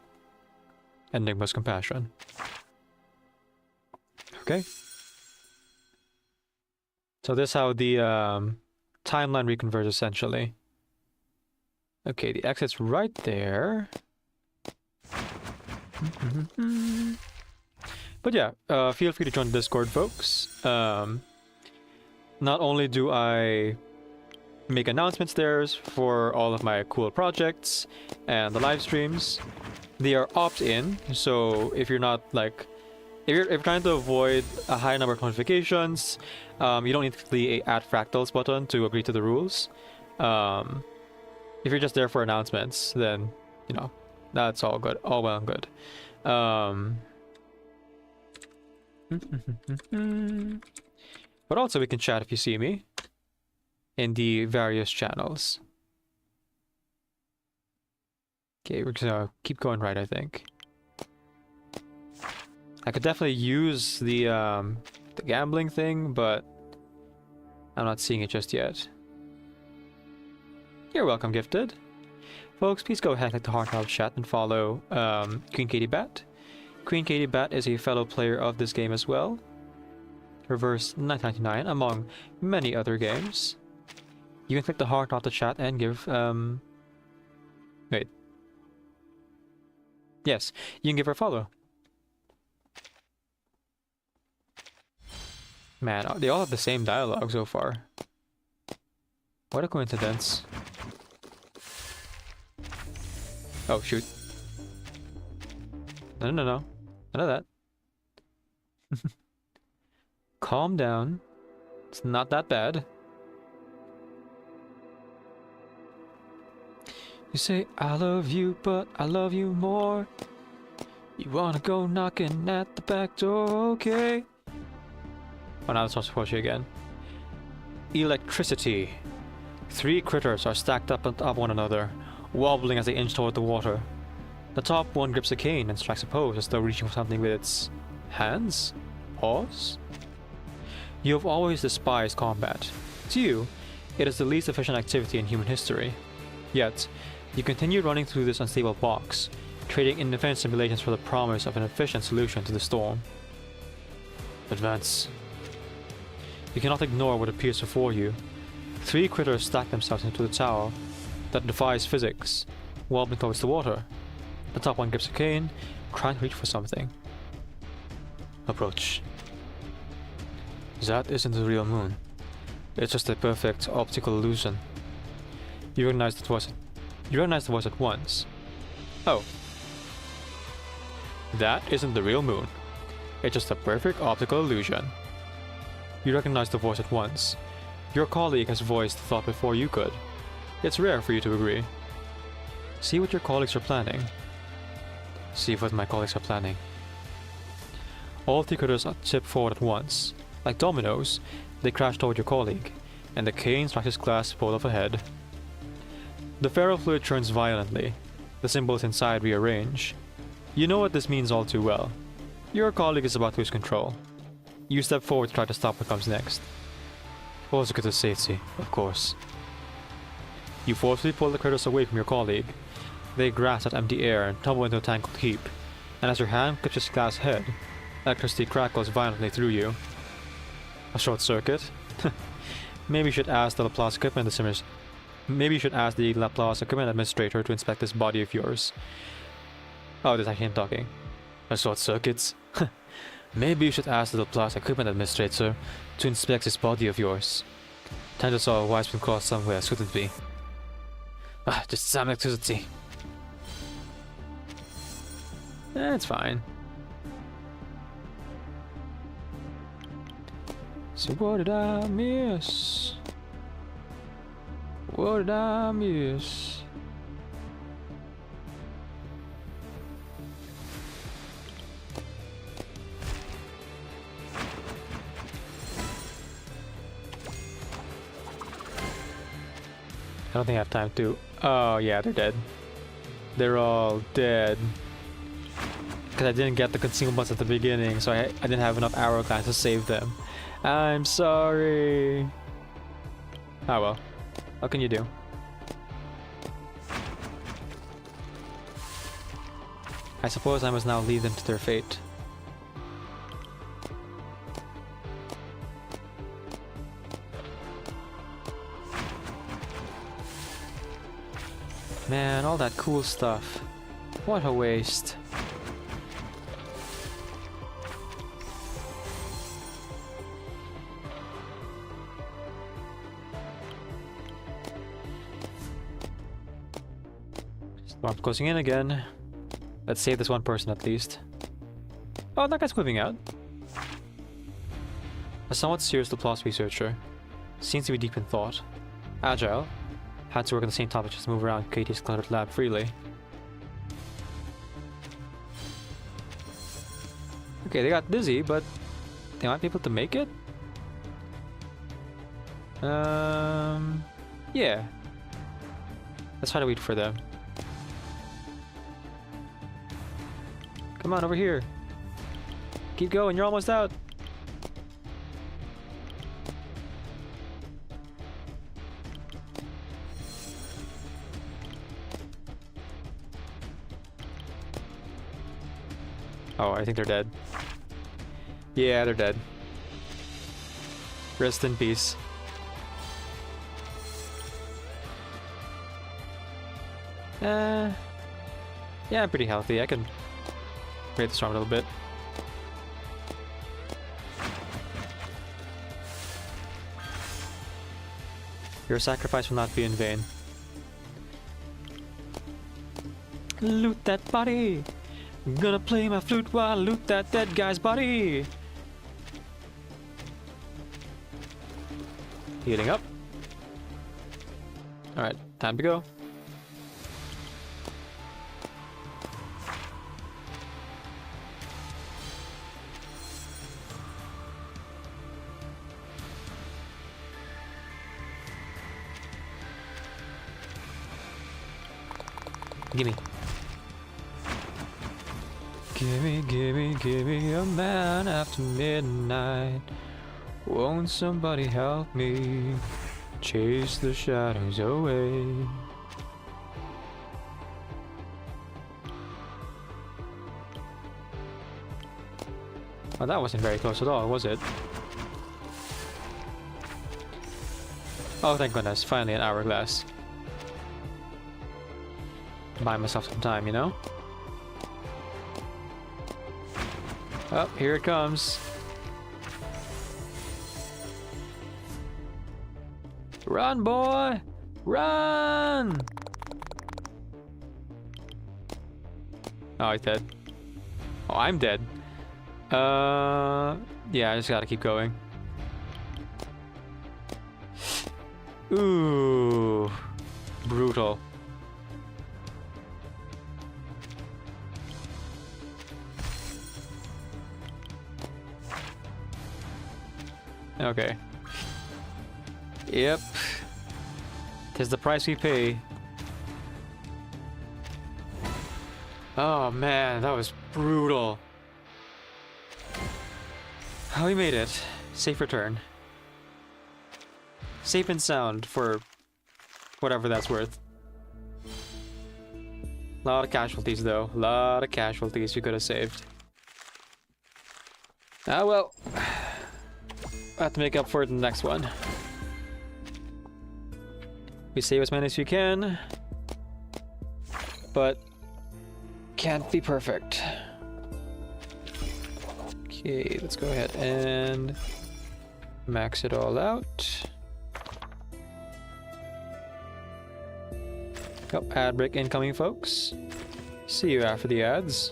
Enigma's compassion. Okay. So this is how the timeline reconverts essentially. Okay, the exit's right there. But yeah, feel free to join the Discord, folks. Not only do I make announcements there for all of my cool projects and the live streams, they are opt-in. So if you're not like, if you're trying to avoid a high number of notifications, you don't need to click the Add Fractals button to agree to the rules. If you're just there for announcements, then you know that's all good, all well and good. But also we can chat if you see me in the various channels. Okay, we're gonna keep going right, I think. I could definitely use the gambling thing, but I'm not seeing it just yet. You're welcome, Gifted. Folks, please go ahead and click the heart out chat and follow Queen Katie Bat. Queen Katie Bat is a fellow player of this game as well. Reverse 999, among many other games. You can click the heart off the chat and give wait. Yes, you can give her a follow. Man, they all have the same dialogue so far. What a coincidence. Oh shoot. No. None of that. Calm down. It's not that bad. You say, I love you, but I love you more. You wanna go knocking at the back door, okay? Oh, now it's not supposed to again. Electricity. 3 critters are stacked up on top of one another, wobbling as they inch toward the water. The top one grips a cane and strikes a pose as though reaching for something with its hands? Paws? You have always despised combat. To you, it is the least efficient activity in human history. Yet, you continue running through this unstable box, trading independent simulations for the promise of an efficient solution to the storm. Advance. You cannot ignore what appears before you. 3 critters stack themselves into the tower that defies physics, wobbling towards the water. The top one grips a cane, trying to reach for something. Approach. That isn't the real moon. It's just a perfect optical illusion. You recognize the voice at once. Oh. That isn't the real moon. It's just a perfect optical illusion. You recognize the voice at once. Your colleague has voiced the thought before you could. It's rare for you to agree. See what your colleagues are planning. See what my colleagues are planning. All three critters tip forward at once. Like dominoes, they crash toward your colleague, and the cane strikes his glass bowl off ahead. The feral fluid churns violently. The symbols inside rearrange. You know what this means all too well. Your colleague is about to lose control. You step forward to try to stop what comes next. Also good to safety, of course. You forcefully pull the critters away from your colleague. They grasp at empty air and tumble into a tangled heap, and as your hand clutches glass head, electricity crackles violently through you. A short circuit? Maybe you should ask the Laplace equipment administrator to inspect this body of yours. Oh, this is actually him talking. A short circuit? Maybe you should ask the Laplace equipment administrator to inspect this body of yours. Time to saw a wise been crossed somewhere, shouldn't be. Just some electricity. It's fine. So what did I miss? What did I miss? I don't think I have time to. Oh yeah, they're dead. They're all dead. Because I didn't get the consumables at the beginning, so I didn't have enough hourglass to save them. I'm sorry. Oh well. What can you do? I suppose I must now leave them to their fate. Man, all that cool stuff. What a waste. Storm's closing in again. Let's save this one person at least. Oh, that guy's moving out. A somewhat serious Laplace researcher. Seems to be deep in thought. Agile. Had to work on the same topic, just move around Katie's cluttered lab freely. Okay, they got dizzy, but they might be able to make it? Yeah. Let's try to wait for them. Come on, over here. Keep going, you're almost out. Oh, I think they're dead. Yeah, they're dead. Rest in peace. Yeah, I'm pretty healthy. I can raise the storm a little bit. Your sacrifice will not be in vain. Loot that body! Gonna play my flute while I loot that dead guy's body! Healing up. Alright, time to go. Gimme. Gimme a man after midnight. Won't somebody help me chase the shadows away? Oh, that wasn't very close at all, was it? Oh, thank goodness, finally an hourglass. Buy myself some time, you know? Oh, here it comes. Run, boy! Run! Oh, he's dead. Oh, I'm dead. Yeah, I just gotta keep going. Ooh. Brutal. Okay. Yep. 'Tis the price we pay. Oh man, that was brutal. Oh, we made it. Safe return. Safe and sound for whatever that's worth. A lot of casualties though. A lot of casualties we could have saved. Ah well. I have to make up for it in the next one. We save as many as we can. But can't be perfect. Okay, let's go ahead and max it all out. Oh, ad break incoming, folks. See you after the ads.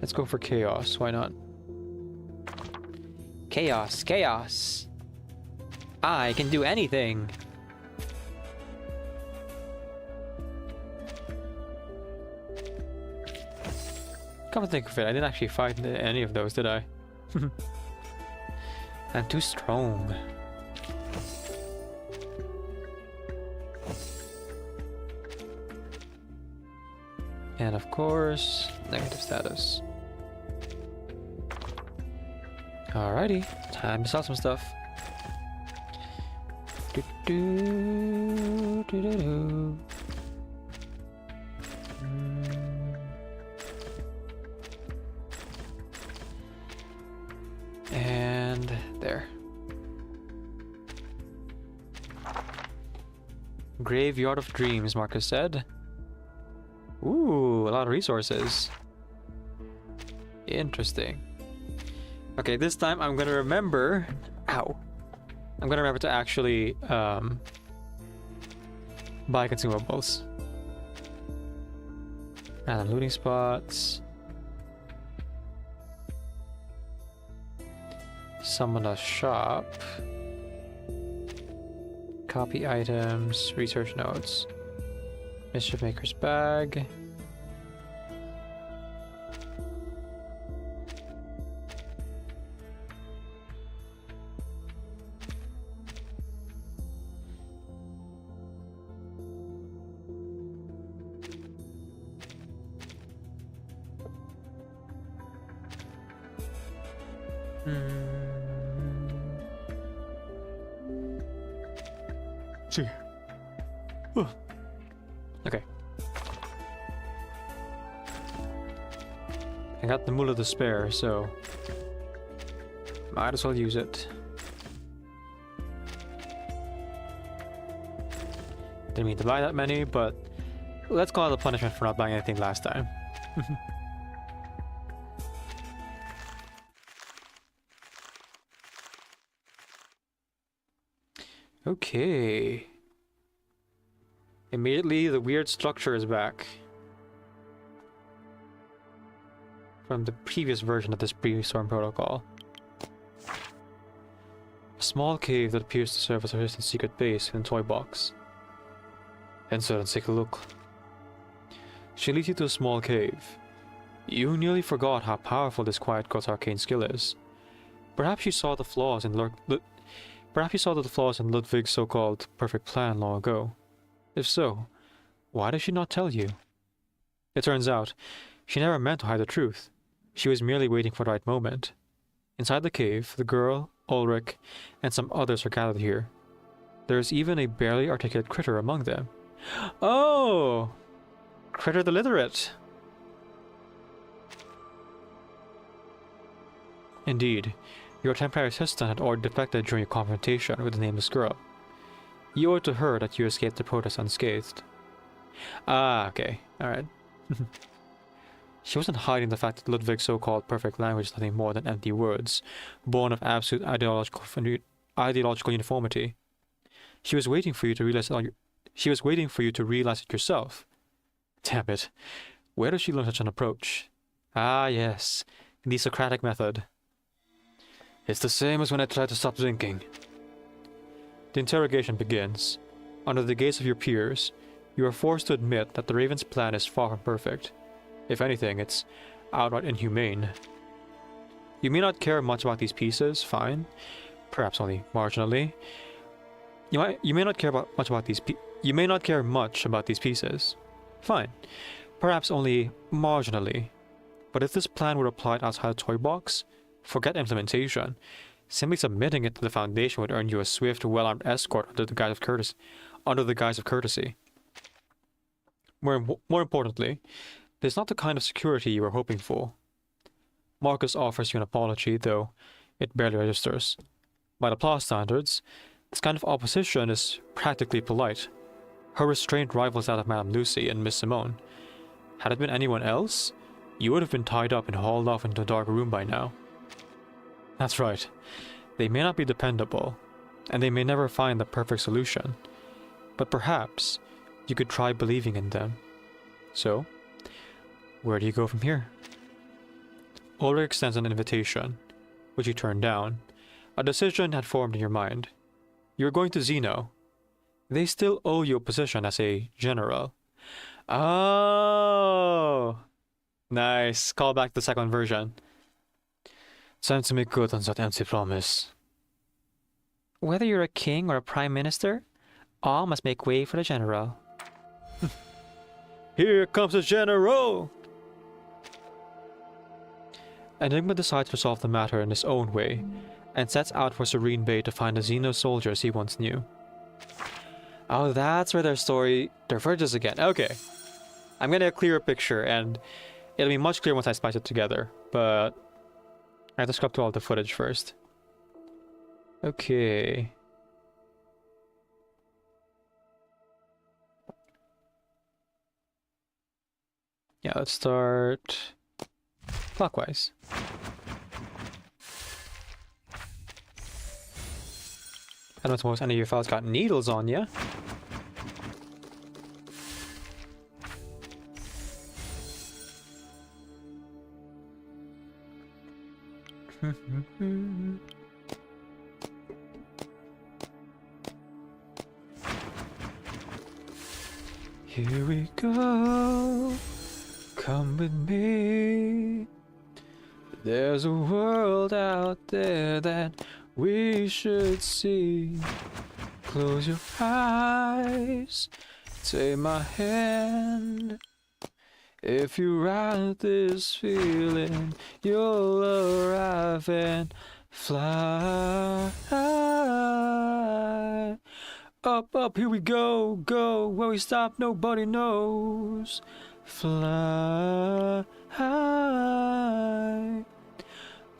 Let's go for chaos. Why not? Chaos, chaos. I can do anything. Come to think of it, I didn't actually fight any of those, did I? I'm too strong. And of course, negative status. Alrighty, time to sell some stuff. And there. Graveyard of Dreams, Marcus said. Ooh, a lot of resources. Interesting. Okay, this time I'm gonna remember... Ow. I'm gonna remember to actually buy consumables. Random looting spots. Summon a shop. Copy items, research notes. Mischief Maker's bag. See. Okay. I got the Mullah to spare, so might as well use it. Didn't mean to buy that many, but let's call it a punishment for not buying anything last time. Okay. Immediately, the weird structure is back. From the previous version of this pre-storm protocol. A small cave that appears to serve as a distant secret base in a toy box. Enter and take a look. She leads you to a small cave. You nearly forgot how powerful this quiet girl's arcane skill is. Perhaps you saw the flaws in Ludwig's so-called perfect plan long ago. If so, why did she not tell you? It turns out, she never meant to hide the truth. She was merely waiting for the right moment. Inside the cave, the girl, Ulrich, and some others are gathered here. There is even a barely articulate critter among them. Oh! Critter the Literate! Indeed, your temporary assistant had already defected during your confrontation with the nameless girl. You owe it to her that you escaped the protest unscathed. Ah, okay. Alright. She wasn't hiding the fact that Ludwig's so-called perfect language is nothing more than empty words, born of absolute ideological uniformity. She was waiting for you to realize it yourself. Damn it. Where did she learn such an approach? Ah, yes. The Socratic method. It's the same as when I tried to stop drinking. The interrogation begins. Under the gaze of your peers, you are forced to admit that the Raven's plan is far from perfect. If anything, it's outright inhumane. You may not care much about these pieces, fine. Perhaps only marginally. You may not care much about these pieces. Fine. Perhaps only marginally. But if this plan were applied outside a toy box, forget implementation. Simply submitting it to the Foundation would earn you a swift, well-armed escort under the guise of courtesy. More importantly, this is not the kind of security you were hoping for. Marcus offers you an apology, though it barely registers. By the Applause standards, this kind of opposition is practically polite. Her restraint rivals that of Madame Lucy and Miss Simone. Had it been anyone else, you would have been tied up and hauled off into a dark room by now. That's right. They may not be dependable, and they may never find the perfect solution. But perhaps you could try believing in them. So, where do you go from here? Ulrich extends an invitation, which you turn down. A decision had formed in your mind. You're going to Zeno. They still owe you a position as a general. Oh! Nice. Call back the second version. Time to make good on that empty promise. Whether you're a king or a prime minister, all must make way for the general. Here comes the general! Enigma decides to solve the matter in his own way, and sets out for Serene Bay to find the Xeno soldiers he once knew. Oh, that's where their story diverges again. Okay. I'm getting a clearer picture, and it'll be much clearer once I splice it together, but I have to scrub through all the footage first. Okay. Yeah, let's start clockwise. I don't suppose any of your files got needles on ya. Here we go. Come with me. There's a world out there that we should see. Close your eyes. Take my hand. If you ride this feeling, you'll arrive and fly. Up, up, here we go, go. Where we stop, nobody knows. Fly.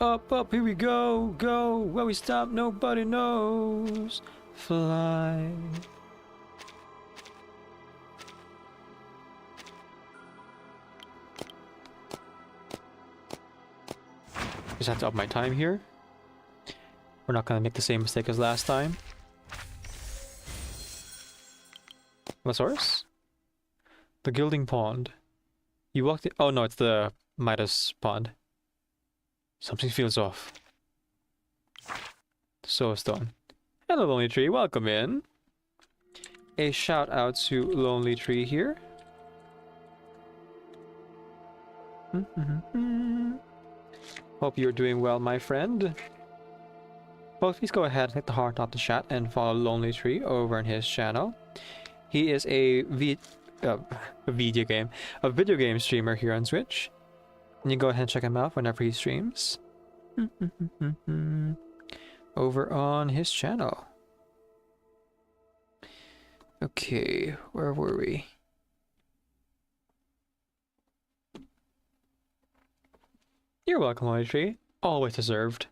Up, up, here we go, go. Where we stop, nobody knows. Fly. Just have to up my time here. We're not gonna make the same mistake as last time. The source? The Gilding Pond. You walked in— oh no, it's the Midas Pond. Something feels off. So stone. Hello, Lonely Tree. Welcome in. A shout out to Lonely Tree here. Hope you're doing well, my friend. Well, please go ahead and hit the heart of the chat and follow Lonely Tree over on his channel. He is a video game streamer here on Twitch. And you can go ahead and check him out whenever he streams. Over on his channel. Okay, where were we? You're welcome, Lonely Tree. Always deserved.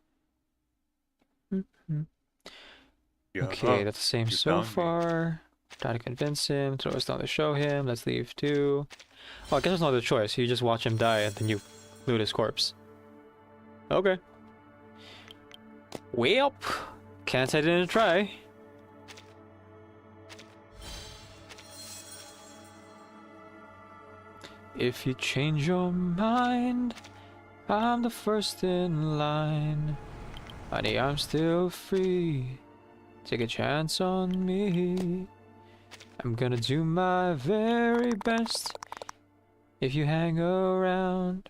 Okay, that's the same so far. Try to convince him, throw us down to show him, let's leave too. Oh, I guess there's no other choice. You just watch him die and then you loot his corpse. Okay. Well, can't say I didn't try. If you change your mind, I'm the first in line. Honey, I'm still free. Take a chance on me. I'm gonna do my very best. If you hang around,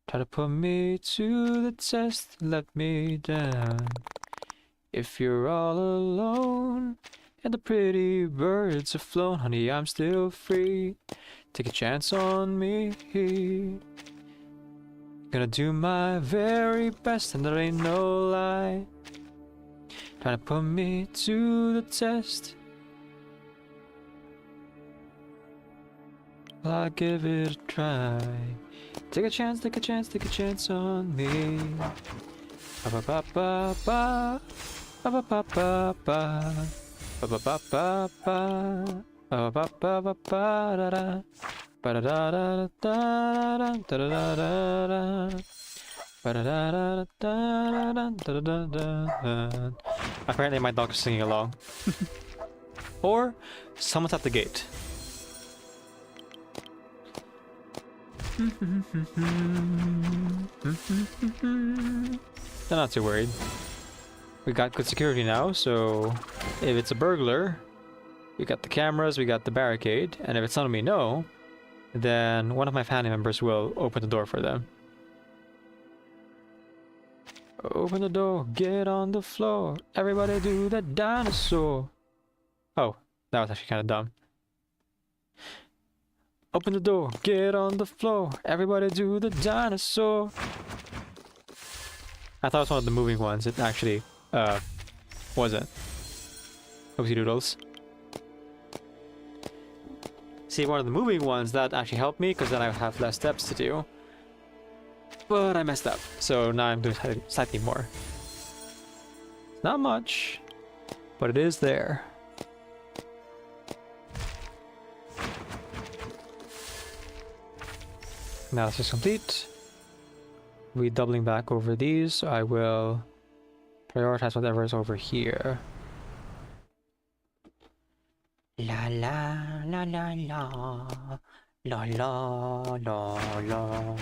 try to put me to the test, let me down. If you're all alone and the pretty birds have flown, honey, I'm still free. Take a chance on me. Gonna do my very best, and there ain't no lie. Trying to put me to the test. Well, I'll give it a try. Take a chance, take a chance, take a chance on me. Ba ba ba ba ba ba ba ba ba ba ba ba ba ba ba ba ba ba ba da da ba da da da da da da da da da da. Apparently my dog is singing along. Or someone's at the gate. I'm not too worried. We got good security now, so if it's a burglar, we got the cameras, we got the barricade, and if it's someone we know, then one of my family members will open the door for them. Open the door, get on the floor, everybody do the dinosaur. Oh, that was actually kind of dumb. Open the door, get on the floor, everybody do the dinosaur. I thought it was one of the moving ones. It actually, wasn't. Oopsie doodles. See, one of the moving ones, that actually helped me, because then I would have less steps to do. But I messed up, so now I'm doing slightly more. Not much, but it is there. Now this is complete. We're doubling back over these, so I will prioritize whatever is over here. La la la la la la la la la.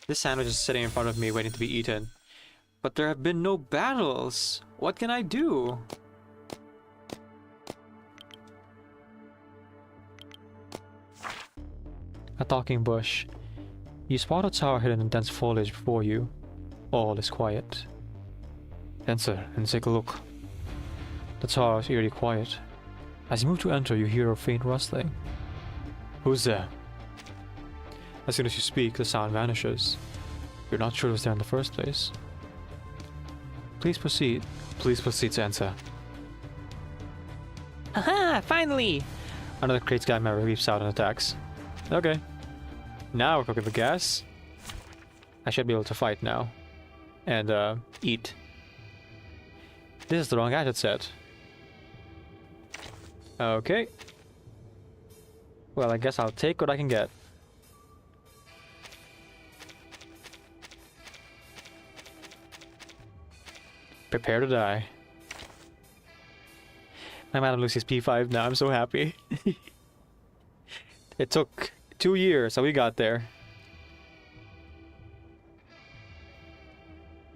This sandwich is sitting in front of me waiting to be eaten. But there have been no battles. What can I do? A talking bush. You spot a tower hidden in dense foliage before you. All is quiet. Enter and take a look. The tower is eerily quiet. As you move to enter, you hear a faint rustling. Who's there? As soon as you speak, the sound vanishes. You're not sure it was there in the first place. Please proceed. Please proceed to enter. Haha! Finally! Another Crates guy member leaps out and attacks. Okay. Now we're cooking the gas. I should be able to fight now. And, eat. This is the wrong gadget set. Okay. Well, I guess I'll take what I can get. Prepare to die. I'm Madame Lucy's P5 now, I'm so happy. It took 2 years, so we got there.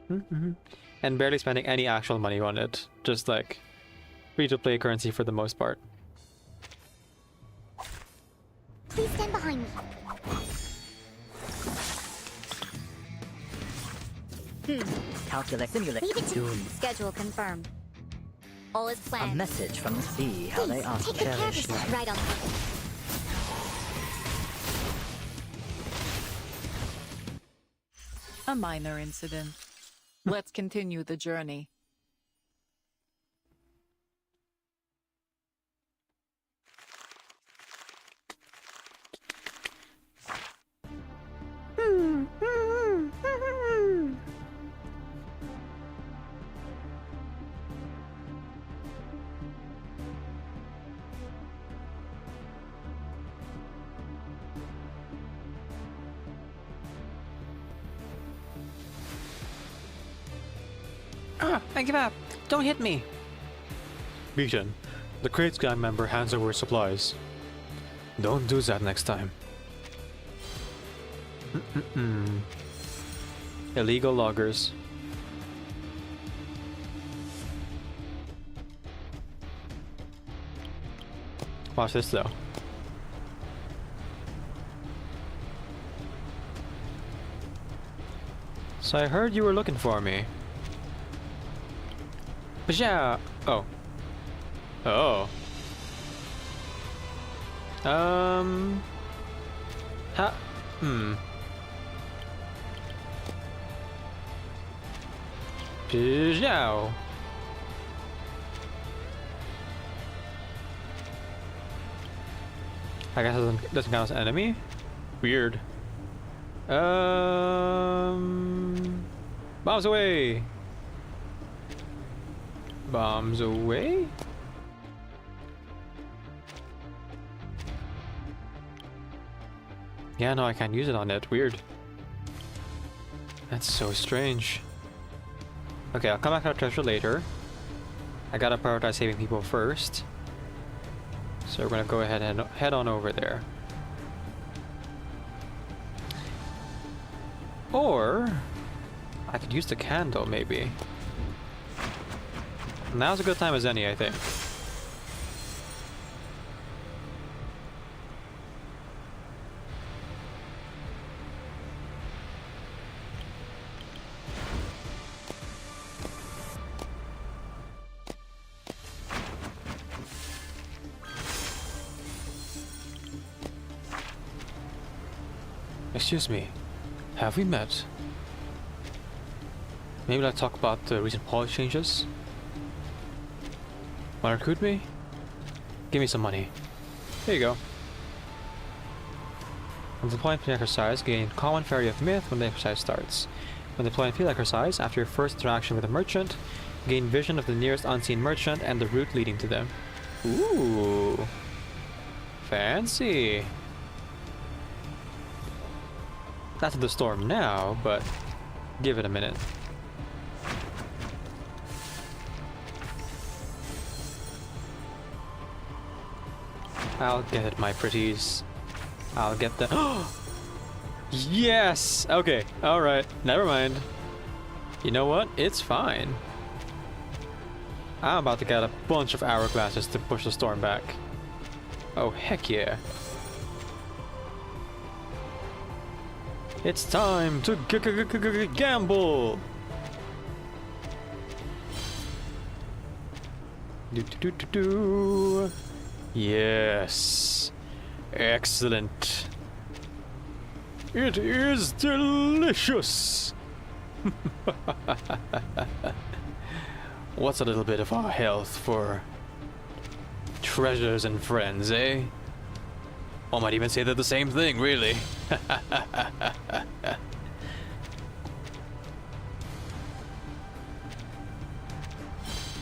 And barely spending any actual money on it. Just like free-to-play currency for the most part. Please stand behind me. Calculus simulate. Leave it to Doom. schedule confirmed. All is A planned. message from the sea. How they are Take good care of cherished. yourself. Right on. A minor incident. Let's continue the journey. I give up. Don't hit me. Beaten. The Crates gang member hands over supplies. Don't do that next time. Illegal loggers. Watch this though. So I heard you were looking for me. But yeah. Oh. Oh. Ha. Piao. I guess it doesn't count as an enemy? Weird. Bombs away! Bombs away? Yeah, no, I can't use it on it. Weird. That's so strange. Okay, I'll come back to that treasure later. I gotta prioritize saving people first. So we're gonna go ahead and head on over there. Or I could use the candle, maybe. Now's a good time as any, I think. Excuse me, have we met? Maybe let's talk about the recent policy changes. Want to recruit me? Give me some money. Here you go. When deploying field exercise, gain common fairy of myth when the exercise starts. When deploying field exercise, after your first interaction with a merchant, gain vision of the nearest unseen merchant and the route leading to them. Ooh. Fancy. Not to the storm now, but give it a minute. I'll get it, my pretties. I'll get the... Yes! Okay, alright, never mind. You know what? It's fine. I'm about to get a bunch of hourglasses to push the storm back. Oh, heck yeah. It's time to gamble! Do. Yes. Excellent. It is delicious! What's a little bit of our health for treasures and friends, eh? One might even say they're the same thing, really.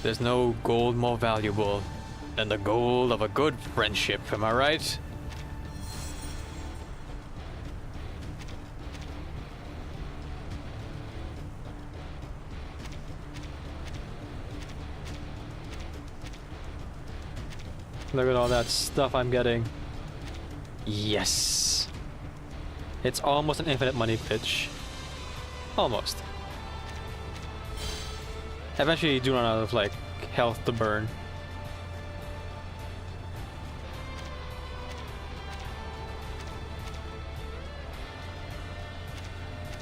There's no gold more valuable than the gold of a good friendship, am I right? Look at all that stuff I'm getting. Yes. It's almost an infinite money pitch. Almost. Eventually you do run out of like health to burn.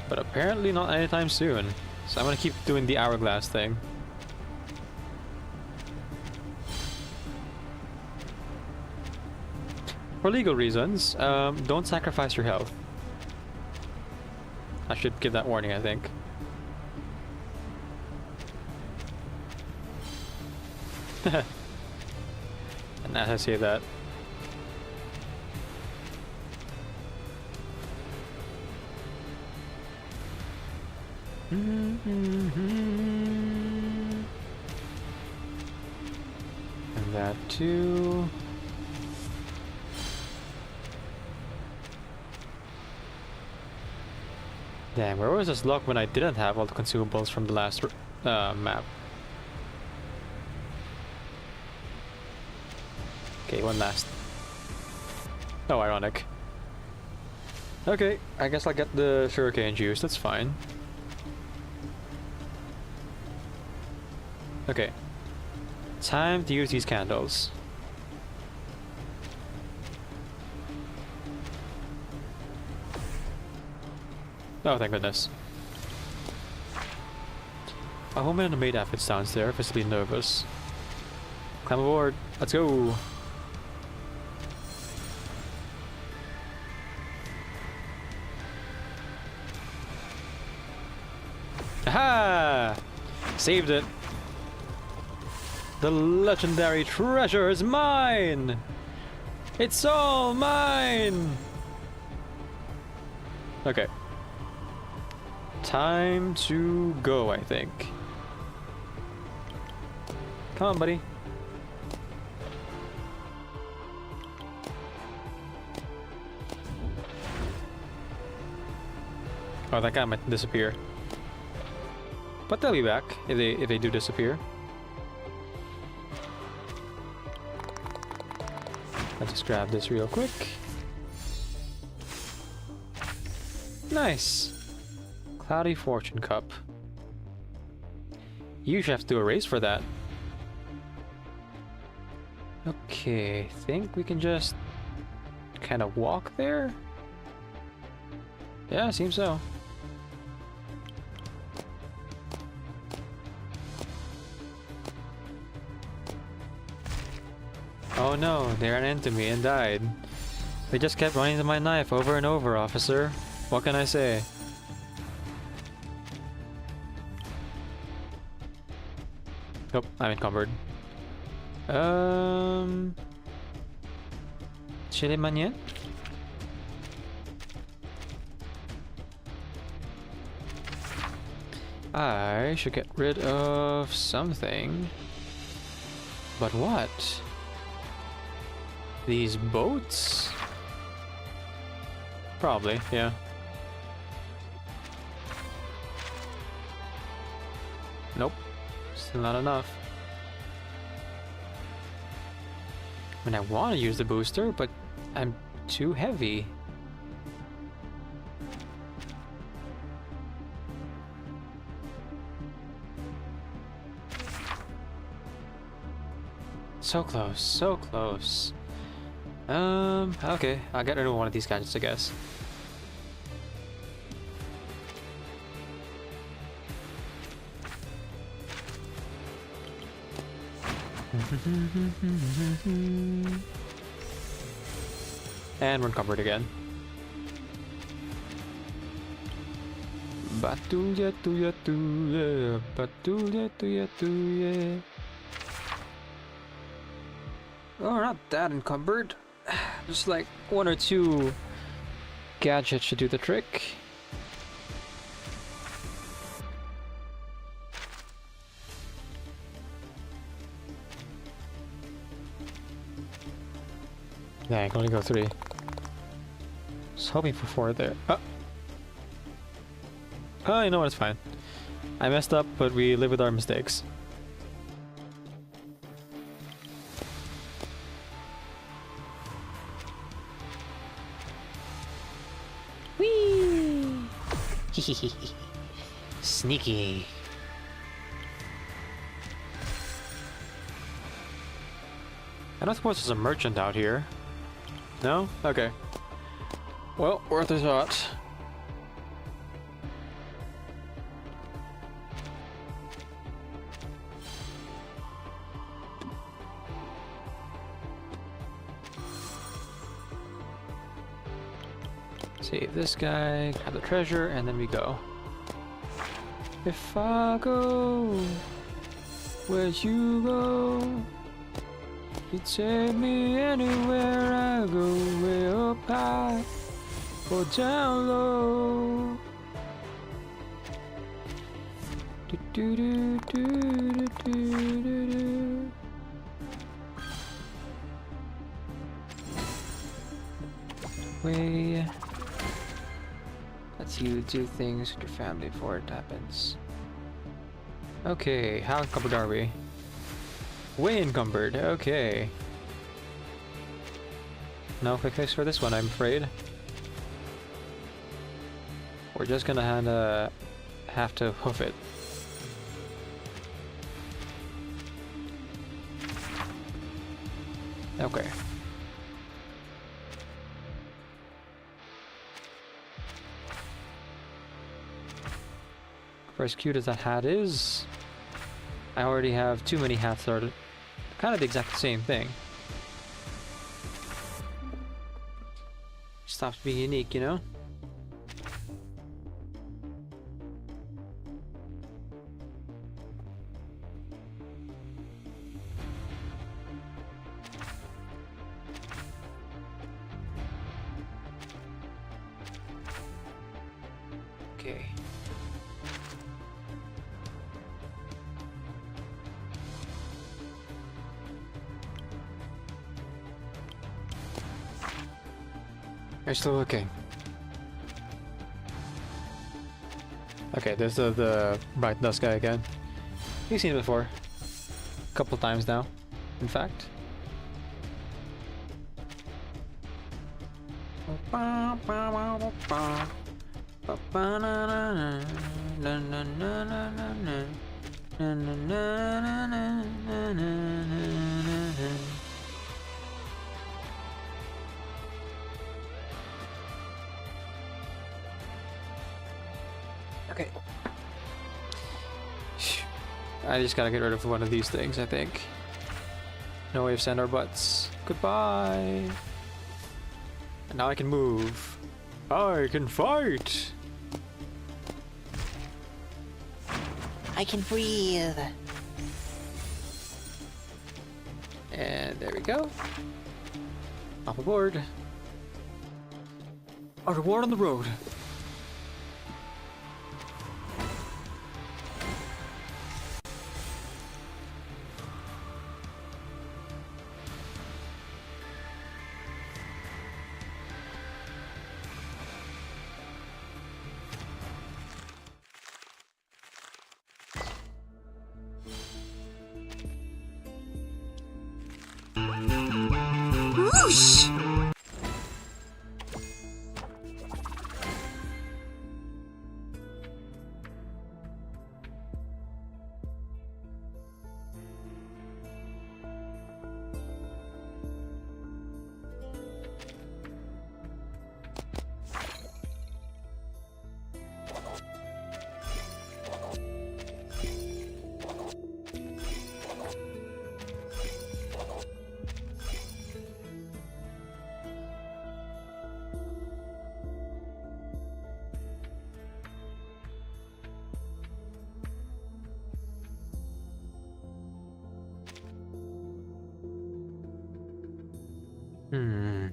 But apparently not anytime soon. So I'm gonna keep doing the hourglass thing. For legal reasons, don't sacrifice your health. I should give that warning, I think. And as I say that, and that too. Damn, where was this luck when I didn't have all the consumables from the last map? Okay, one last. Oh, ironic. Okay, I guess I'll get the sugarcane juice, that's fine. Okay. Time to use these candles. Oh, thank goodness. A woman in a maid outfit stands there, visibly nervous. Climb aboard. Let's go. Aha! Saved it. The legendary treasure is mine! It's all mine! Okay. Time to go, I think. Come on, buddy. Oh, that guy might disappear. But they'll be back if they do disappear. Let's just grab this real quick. Nice. Cloudy Fortune Cup. You should have to do a race for that. Okay, I think we can just kind of walk there. Yeah, seems so. Oh no, they ran into me and died. They just kept running to my knife over and over, officer. What can I say? Nope, I'm encumbered. Chile Maniet? I should get rid of something. But what? These boats? Probably, yeah. Nope, still not enough. I mean, I want to use the booster, but I'm too heavy. So close, so close. Okay, I'll get rid of one of these gadgets, I guess. And we're encumbered again. Batuya tuya tuya, batuya tuya tuya. Oh, we're not that encumbered. Just like one or two gadgets should do the trick. Yeah, I can only go 3. Just hoping for 4 there. Oh, you know what? It's fine. I messed up, but we live with our mistakes. Whee! Sneaky. I don't suppose there's a merchant out here. No? Okay. Well, worth a shot. Save this guy, grab the treasure, and then we go. If I go where you go, you take me anywhere I go, way up high or down low. Do do do do do do do. Way. Let's you do things with your family before it happens. Okay, how encumbered are we? Way encumbered, okay. No quick fix for this one, I'm afraid. We're just gonna have to hoof it. Okay. For as cute as that hat is, I already have too many hats that are kind of the exact same thing. Stops being unique, you know? Okay. You're still looking. Okay, this is the bright dust guy again. You've seen it before. A couple times now, in fact. Okay. I just gotta get rid of one of these things, I think. No way of send our butts. Goodbye. And now I can move. I can fight. I can breathe. And there we go. Off aboard. Our reward on the road. Whoosh! Hmm.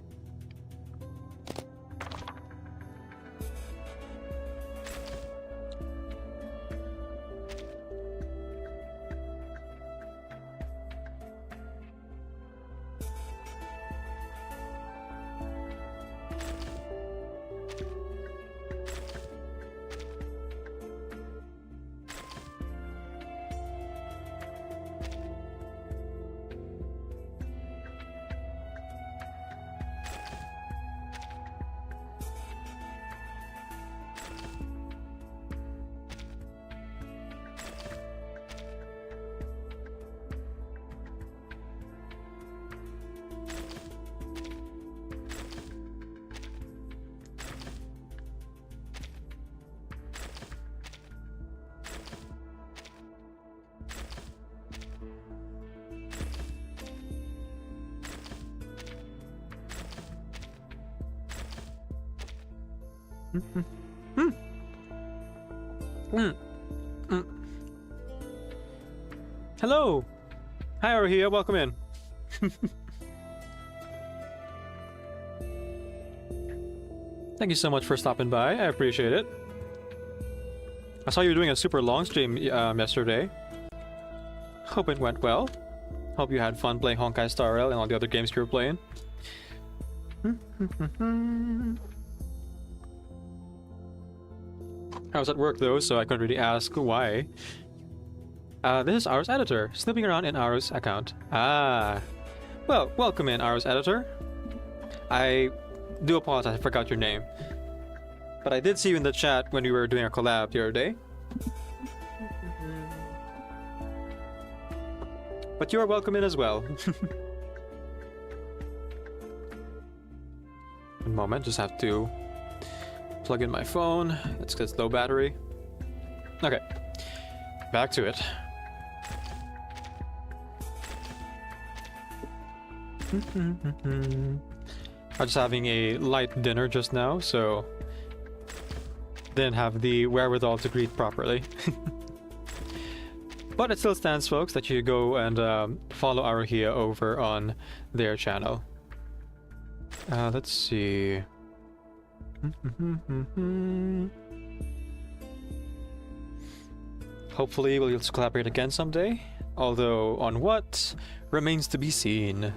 Hello! Hi, Orhia, welcome in. Thank you so much for stopping by, I appreciate it. I saw you were doing a super long stream yesterday. Hope it went well. Hope you had fun playing Honkai Star Rail and all the other games you were playing. I was at work though, so I couldn't really ask why. This is Aru's editor, snooping around in Aru's account. Ah. Well, welcome in, Aru's editor. I do apologize, I forgot your name. But I did see you in the chat when we were doing our collab the other day. But you are welcome in as well. One moment, just have to plug in my phone. It's low battery. Okay. Back to it. I was just having a light dinner just now, so didn't have the wherewithal to greet properly. But it still stands, folks, that you go and follow Aruhia over on their channel. Let's see. Hopefully we'll collaborate again someday. Although on what remains to be seen.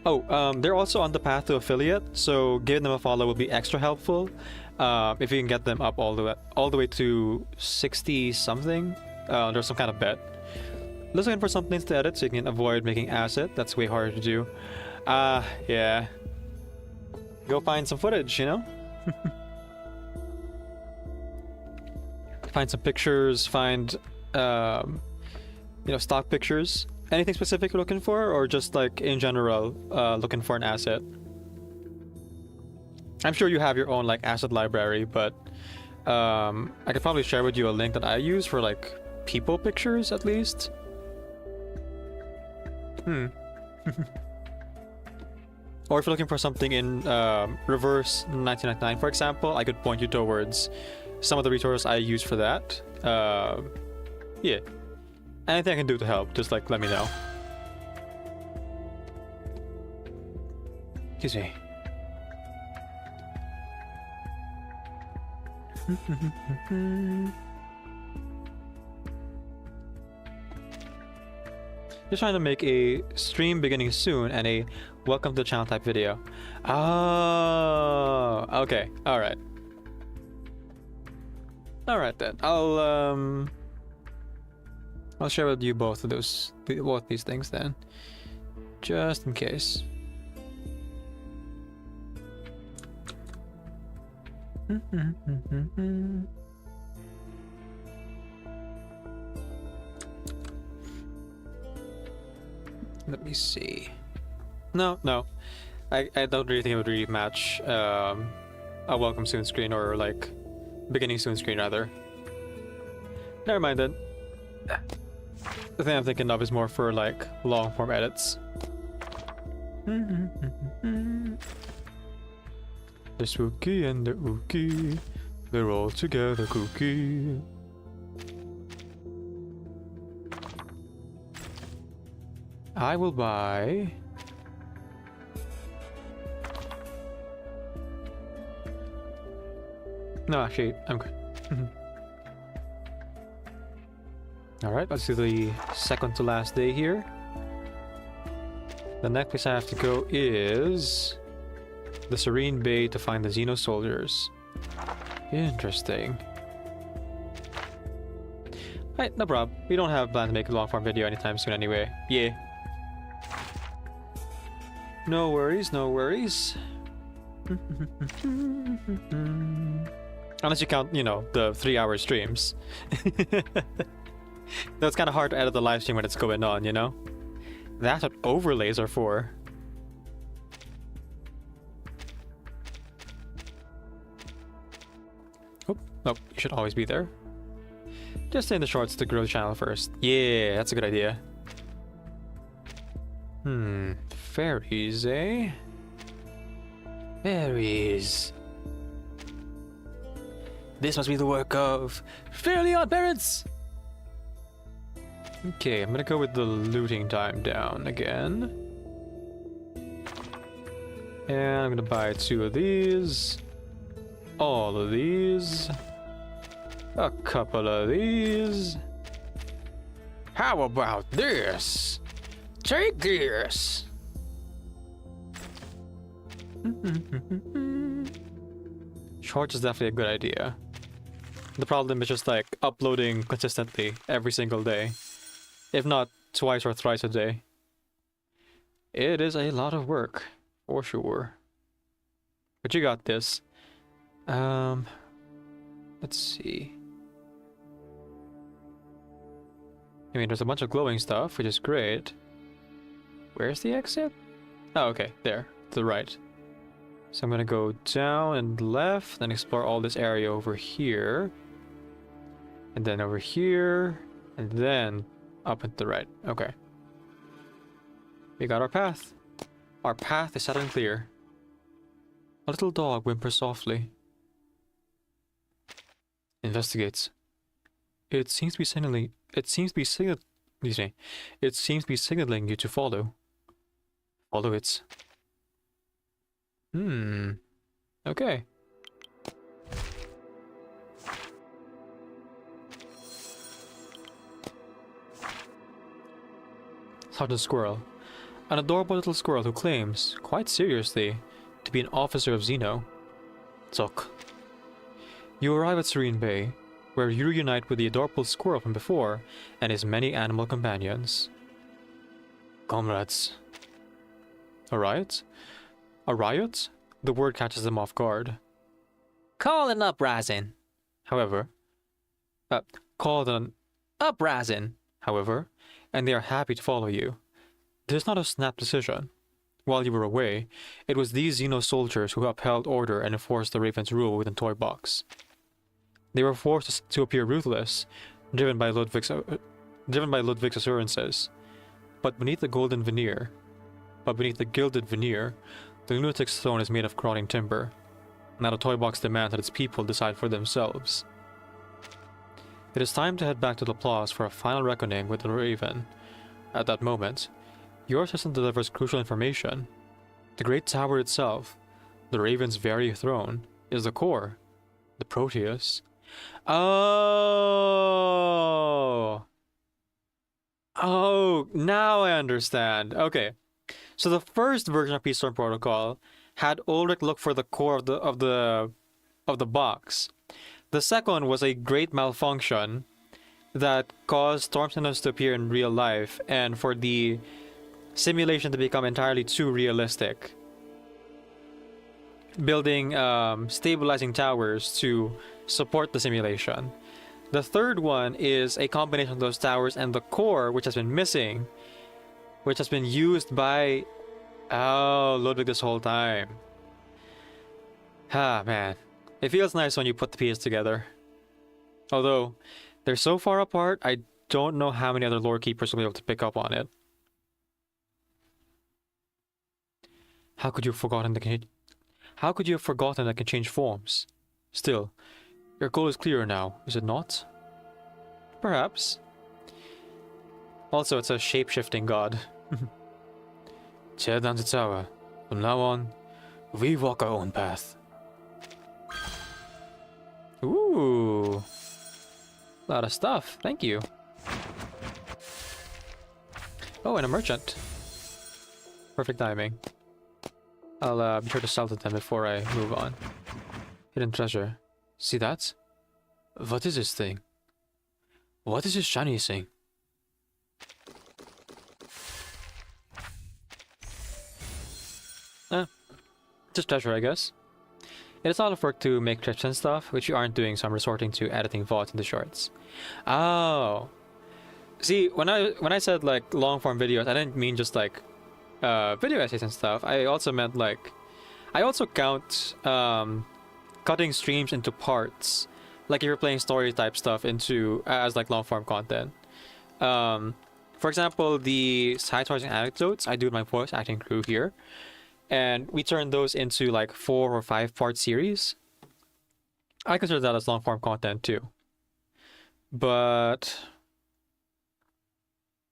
Oh, they're also on the path to affiliate, so giving them a follow will be extra helpful. If you can get them up all the way to 60 something. There's some kind of bet. Looking for some things to edit so you can avoid making asset. That's way harder to do. Yeah. Go find some footage, you know? Find some pictures, find, stock pictures. Anything specific you're looking for, or just like in general, looking for an asset? I'm sure you have your own like asset library, but I could probably share with you a link that I use for like people pictures at least. Or if you're looking for something in reverse 1999, for example, I could point you towards some of the resources I use for that. Yeah. Anything I can do to help, just like let me know. Excuse me. Just trying to make a stream beginning soon and a welcome to the channel type video. Oh, okay, alright. Alright then, I'll share with you both of these things then. Just in case. Let me see. No. I don't really think it would really match a welcome soon screen, or like beginning soon screen rather. Never mind then. The thing I'm thinking of is more for like long form edits. The spooky and the ooky, they're all together kooky. I will buy... No, actually, I'm good. Alright, let's do the second to last day here. The next place I have to go is... the Serene Bay to find the Xeno soldiers. Interesting. Alright, no problem. We don't have planned to make a long form video anytime soon anyway. Yeah. No worries, no worries. Unless you count, you know, the 3-hour streams. That's kind of hard to edit the live stream when it's going on, you know? That's what overlays are for. Oh, you should always be there. Just stay in the shorts to grow the channel first. Yeah, that's a good idea. Fairies, eh? Fairies. This must be the work of Fairly Odd Parents! Okay, I'm gonna go with the looting time down again. And I'm gonna buy 2 of these. All of these. A couple of these. How about this? Take this! Shorts is definitely a good idea. The problem is just like uploading consistently every single day. If not twice or thrice a day. It is a lot of work, for sure. But you got this. Let's see. I mean, there's a bunch of glowing stuff, which is great. Where's the exit? Oh, okay, there, to the right. So I'm gonna go down and left, and explore all this area over here. And then over here, and then up and to the right. Okay. We got our path. Our path is set and clear. A little dog whimpers softly. Investigates. It seems to be signaling. It seems to be signaling you to follow. Follow it. Okay. Sergeant Squirrel. An adorable little squirrel who claims, quite seriously, to be an officer of Xeno. Tok. You arrive at Serene Bay, where you reunite with the adorable squirrel from before and his many animal companions. Comrades. A riot? A riot? The word catches them off guard. Call an uprising, however. Call an uprising, however, and they are happy to follow you. It is not a snap decision. While you were away, it was these Xeno soldiers who upheld order and enforced the Raven's rule within Toy Box. They were forced to appear ruthless, driven by Ludwig's assurances. But beneath the gilded veneer, the lunatic's throne is made of rotting timber. Now the Toy Box demands that its people decide for themselves. It is time to head back to the Plaza for a final reckoning with the Raven. At that moment, your assistant delivers crucial information. The Great Tower itself, the Raven's very throne, is the core. The Proteus. Oh, now I understand. Okay. So the first version of Peace Storm Protocol had Ulrich look for the core of the box. The second was a great malfunction that caused Storm Sentinels to appear in real life and for the simulation to become entirely too realistic. Building stabilizing towers to support the simulation. The third one is a combination of those towers and the core, which has been missing, which has been used by Ludwig this whole time. Ah, man. It feels nice when you put the pieces together. Although, they're so far apart, I don't know how many other lore keepers will be able to pick up on it. How could you have forgotten that can change forms? Still, your goal is clearer now, is it not? Perhaps. Also, it's a shape-shifting god. Tear down the tower. From now on, we walk our own path. Ooh. A lot of stuff. Thank you. Oh, and a merchant. Perfect timing. I'll be sure to sell to them before I move on. Hidden treasure. See that? What is this thing? What is this shiny thing? Just treasure, I guess. It is a lot of work to make trips and stuff, which you aren't doing, so I'm resorting to editing VODs into shorts. Oh. See, when I said like long form videos, I didn't mean just like video essays and stuff. I also meant like I also count cutting streams into parts. Like if you're playing story type stuff into as like long form content. For example, the side sourcing anecdotes I do with my voice acting crew here. And we turn those into like 4 or 5 part series. I consider that as long form content too. But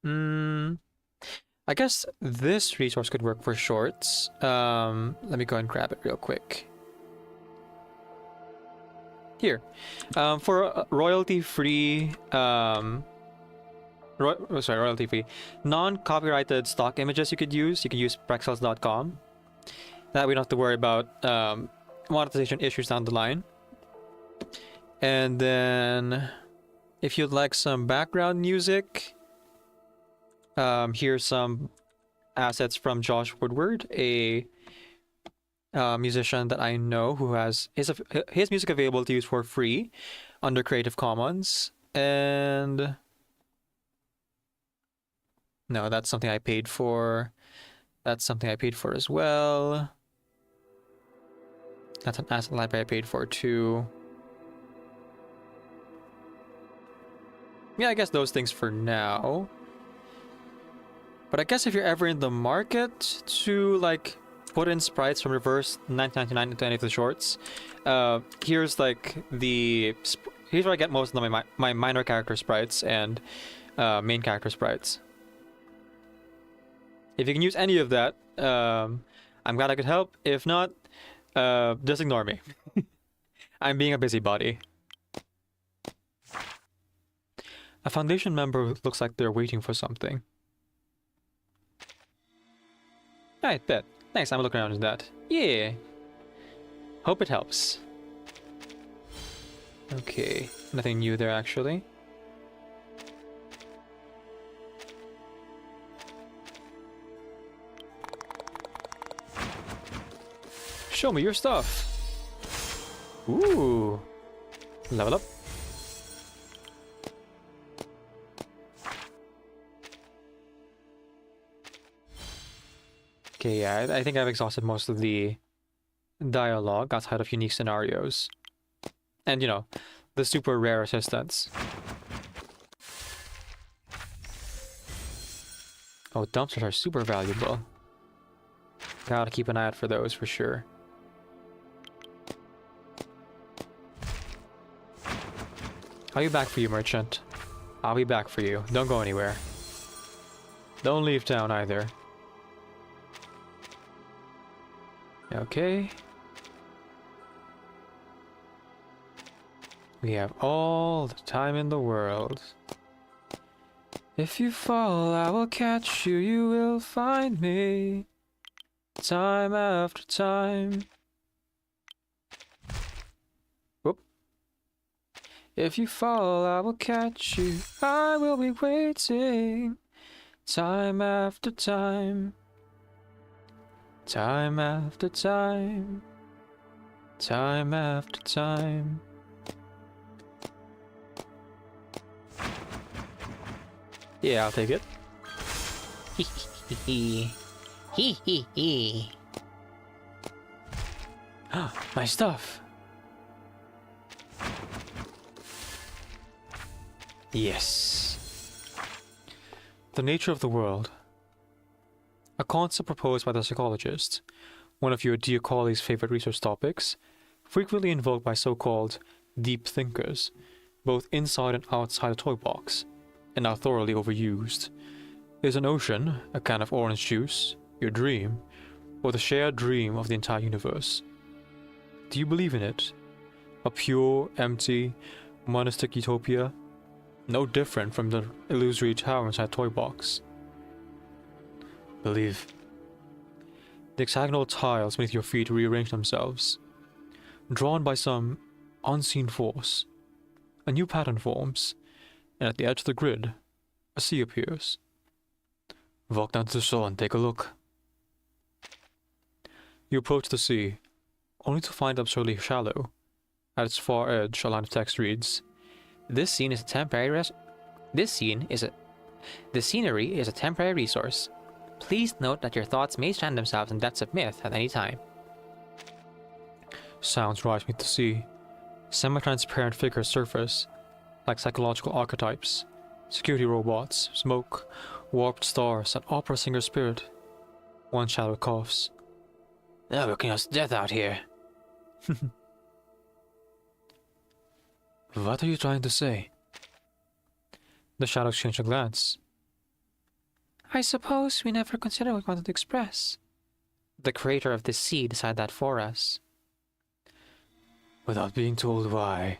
I guess this resource could work for shorts. Let me go and grab it real quick. Here. For royalty-free royalty-free non-copyrighted stock images you could use Prexels.com. That we don't have to worry about monetization issues down the line. And then if you'd like some background music, here's some assets from Josh Woodward, a musician that I know who has his music available to use for free under Creative Commons. And no, that's something I paid for. That's something I paid for as well. That's an asset library I paid for too. Yeah, I guess those things for now. But I guess if you're ever in the market to like put in sprites from reverse 1999 into any of the shorts, here's like here's where I get most of my minor character sprites and main character sprites. If you can use any of that, I'm glad I could help. If not, just ignore me. I'm being a busybody. A Foundation member looks like they're waiting for something. I bet. Thanks, I'm looking around at that. Yeah. Hope it helps. Okay, nothing new there actually. Show me your stuff. Ooh. Level up. Okay, yeah, I think I've exhausted most of the dialogue outside of unique scenarios. And, you know, the super rare assistants. Oh, dumpsters are super valuable. Gotta keep an eye out for those for sure. I'll be back for you, merchant. I'll be back for you. Don't go anywhere. Don't leave town either. Okay. We have all the time in the world. If you fall, I will catch you, you will find me. Time after time. Whoop. If you fall, I will catch you, I will be waiting. Time after time. Time after time. Time after time. Yeah, I'll take it. Hee hee hee. Hee hee hee. My stuff. Yes. The nature of the world. A concept proposed by the psychologist, one of your dear colleague's favorite research topics, frequently invoked by so-called deep thinkers, both inside and outside the toy box, and now thoroughly overused. Is an ocean, a can of orange juice, your dream, or the shared dream of the entire universe? Do you believe in it? A pure, empty, monistic utopia? No different from the illusory tower inside a toy box. Believe. The hexagonal tiles beneath your feet rearrange themselves. Drawn by some unseen force, a new pattern forms, and at the edge of the grid, a sea appears. Walk down to the shore and take a look. You approach the sea, only to find it absurdly shallow. At its far edge, a line of text reads, "This scene is a temporary The scenery is a temporary resource. Please note that your thoughts may strand themselves in depths of myth at any time." Sounds rise beneath the sea. Semi-transparent figures surface, like psychological archetypes. Security robots, smoke, warped stars, and opera singer spirit. One shadow coughs. "They're working us to death out here." What are you trying to say? The shadows exchange a glance. I suppose we never considered what we wanted to express. The creator of this sea decided that for us. Without being told why,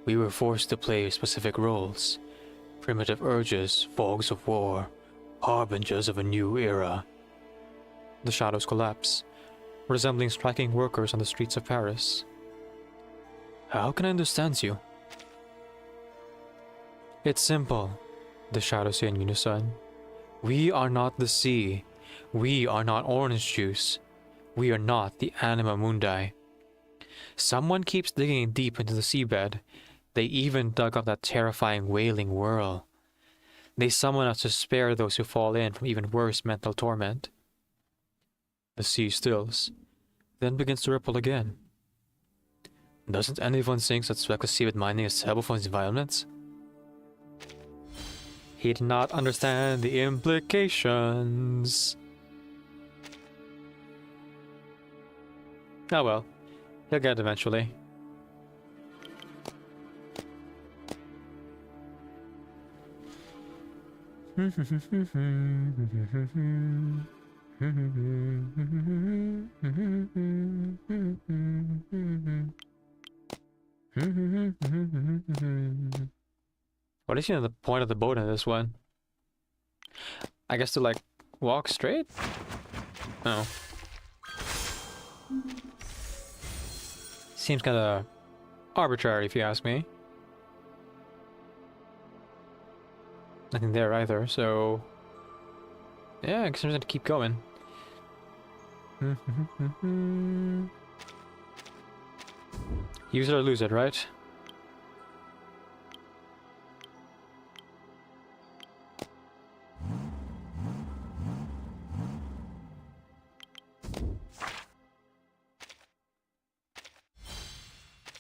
we were forced to play specific roles. Primitive urges, fogs of war, harbingers of a new era. The shadows collapse, resembling striking workers on the streets of Paris. How can I understand you? It's simple, the shadows say in unison. We are not the sea. We are not orange juice. We are not the anima mundi. Someone keeps digging deep into the seabed. They even dug up that terrifying wailing whirl. They summon us to spare those who fall in from even worse mental torment. The sea stills, then begins to ripple again. Doesn't anyone think that speculative seabed mining is terrible for the environment? He did not understand the implications. Oh well, he'll get it eventually. What is even the point of the boat in this one? I guess to like walk straight? Oh. Seems kind of arbitrary if you ask me. Nothing there either, so... yeah, I guess I'm just gonna keep going. Use it or lose it, right?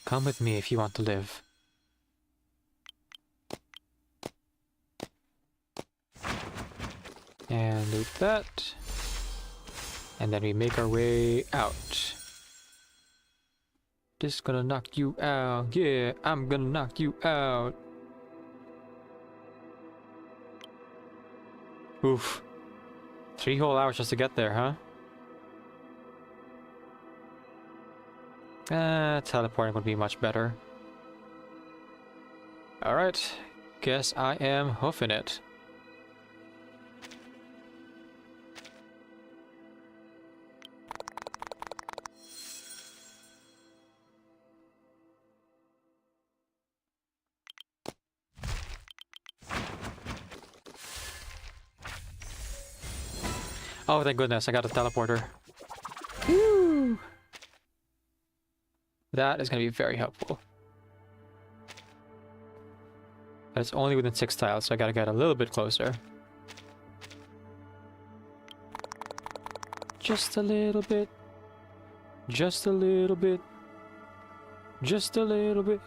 Come with me if you want to live. And loot that. And then we make our way out. Just gonna knock you out. Yeah, I'm gonna knock you out. Oof. 3 whole hours just to get there, huh? Teleporting would be much better. Alright. Guess I am hoofing it. Oh, thank goodness, I got a teleporter. Woo! That is going to be very helpful. But it's only within 6 tiles, so I gotta get a little bit closer. Just a little bit. Just a little bit. Just a little bit.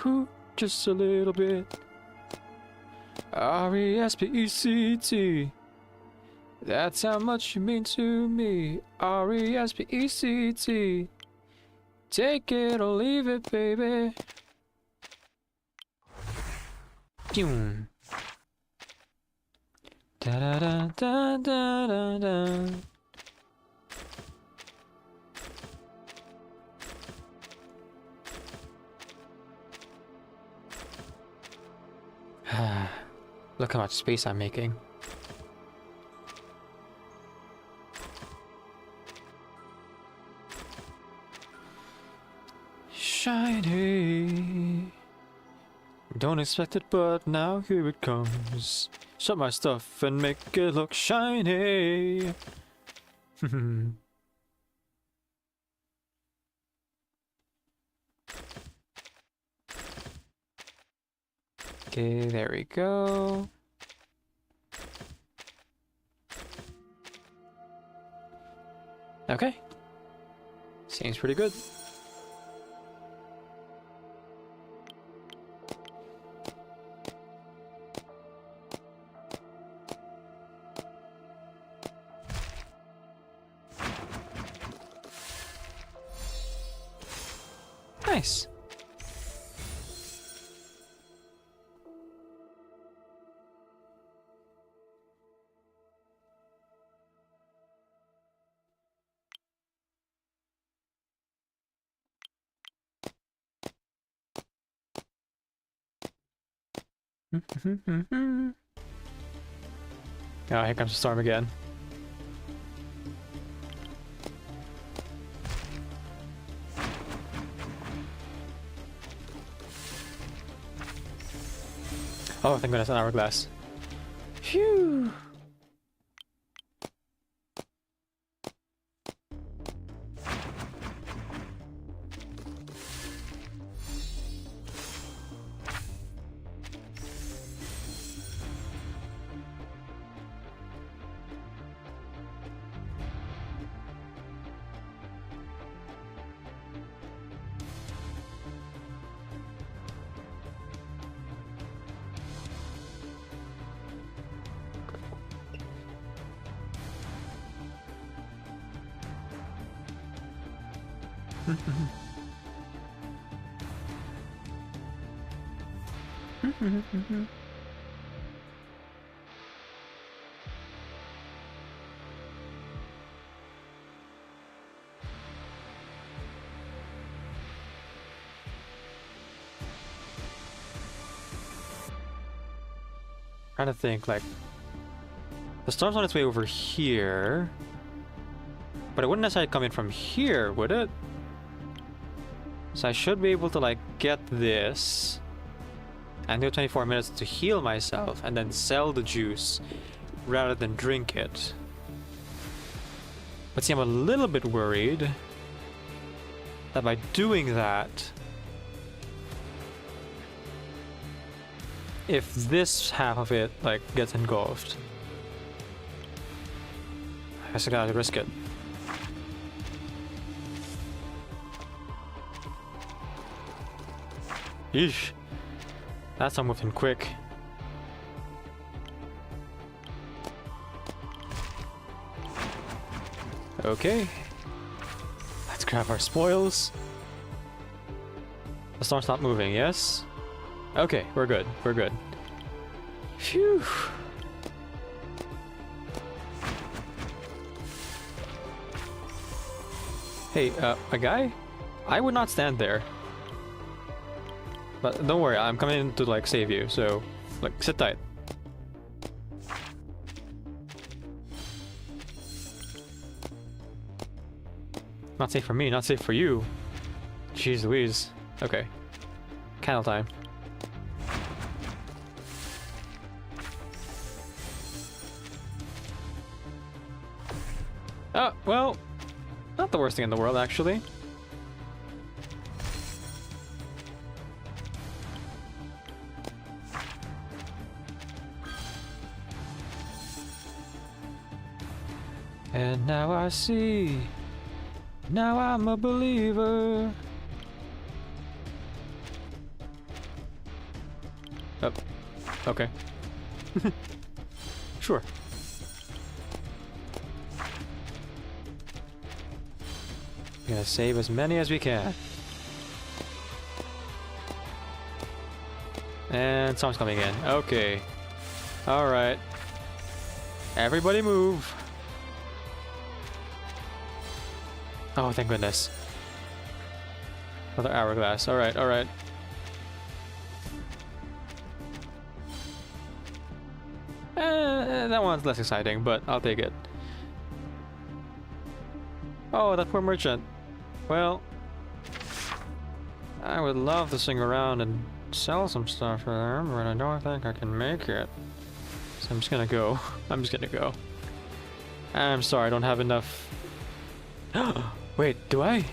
Whoo, just a little bit. R-E-S-P-E-C-T. That's how much you mean to me. R-E-S-P-E-C-T. Take it or leave it, baby. Boom. Da da da da da da da. Look how much space I'm making. Shiny. Don't expect it, but now here it comes. Shut my stuff and make it look shiny. Okay, there we go. Okay. Seems pretty good. Nice. Oh, here comes the storm again. Oh, thank goodness, an hourglass. Phew! Trying to think, like, the storm's on its way over here, but it wouldn't necessarily come in from here, would it? So I should be able to, like, get this and do 24 minutes to heal myself and then sell the juice rather than drink it. But see, I'm a little bit worried that by doing that, if this half of it, like, gets engulfed, I guess I gotta risk it. Yeesh. That's not moving quick. Okay. Let's grab our spoils. The storm's not moving, yes? Okay, we're good. We're good. Phew. Hey, a guy? I would not stand there. But don't worry, I'm coming in to, like, save you, so, like, sit tight. Not safe for me, not safe for you. Jeez Louise. Okay. Candle time. Oh, well, not the worst thing in the world, actually. And now I see. Now I'm a believer. Oh, okay. Sure. Gonna save as many as we can. And someone's coming in. Okay. Alright. Everybody move. Oh, thank goodness. Another hourglass. Alright, alright. That one's less exciting, but I'll take it. Oh, that poor merchant. Well, I would love to swing around and sell some stuff for them, but I don't think I can make it. So I'm just gonna go. I'm just gonna go. I'm sorry, I don't have enough. Wait, do I?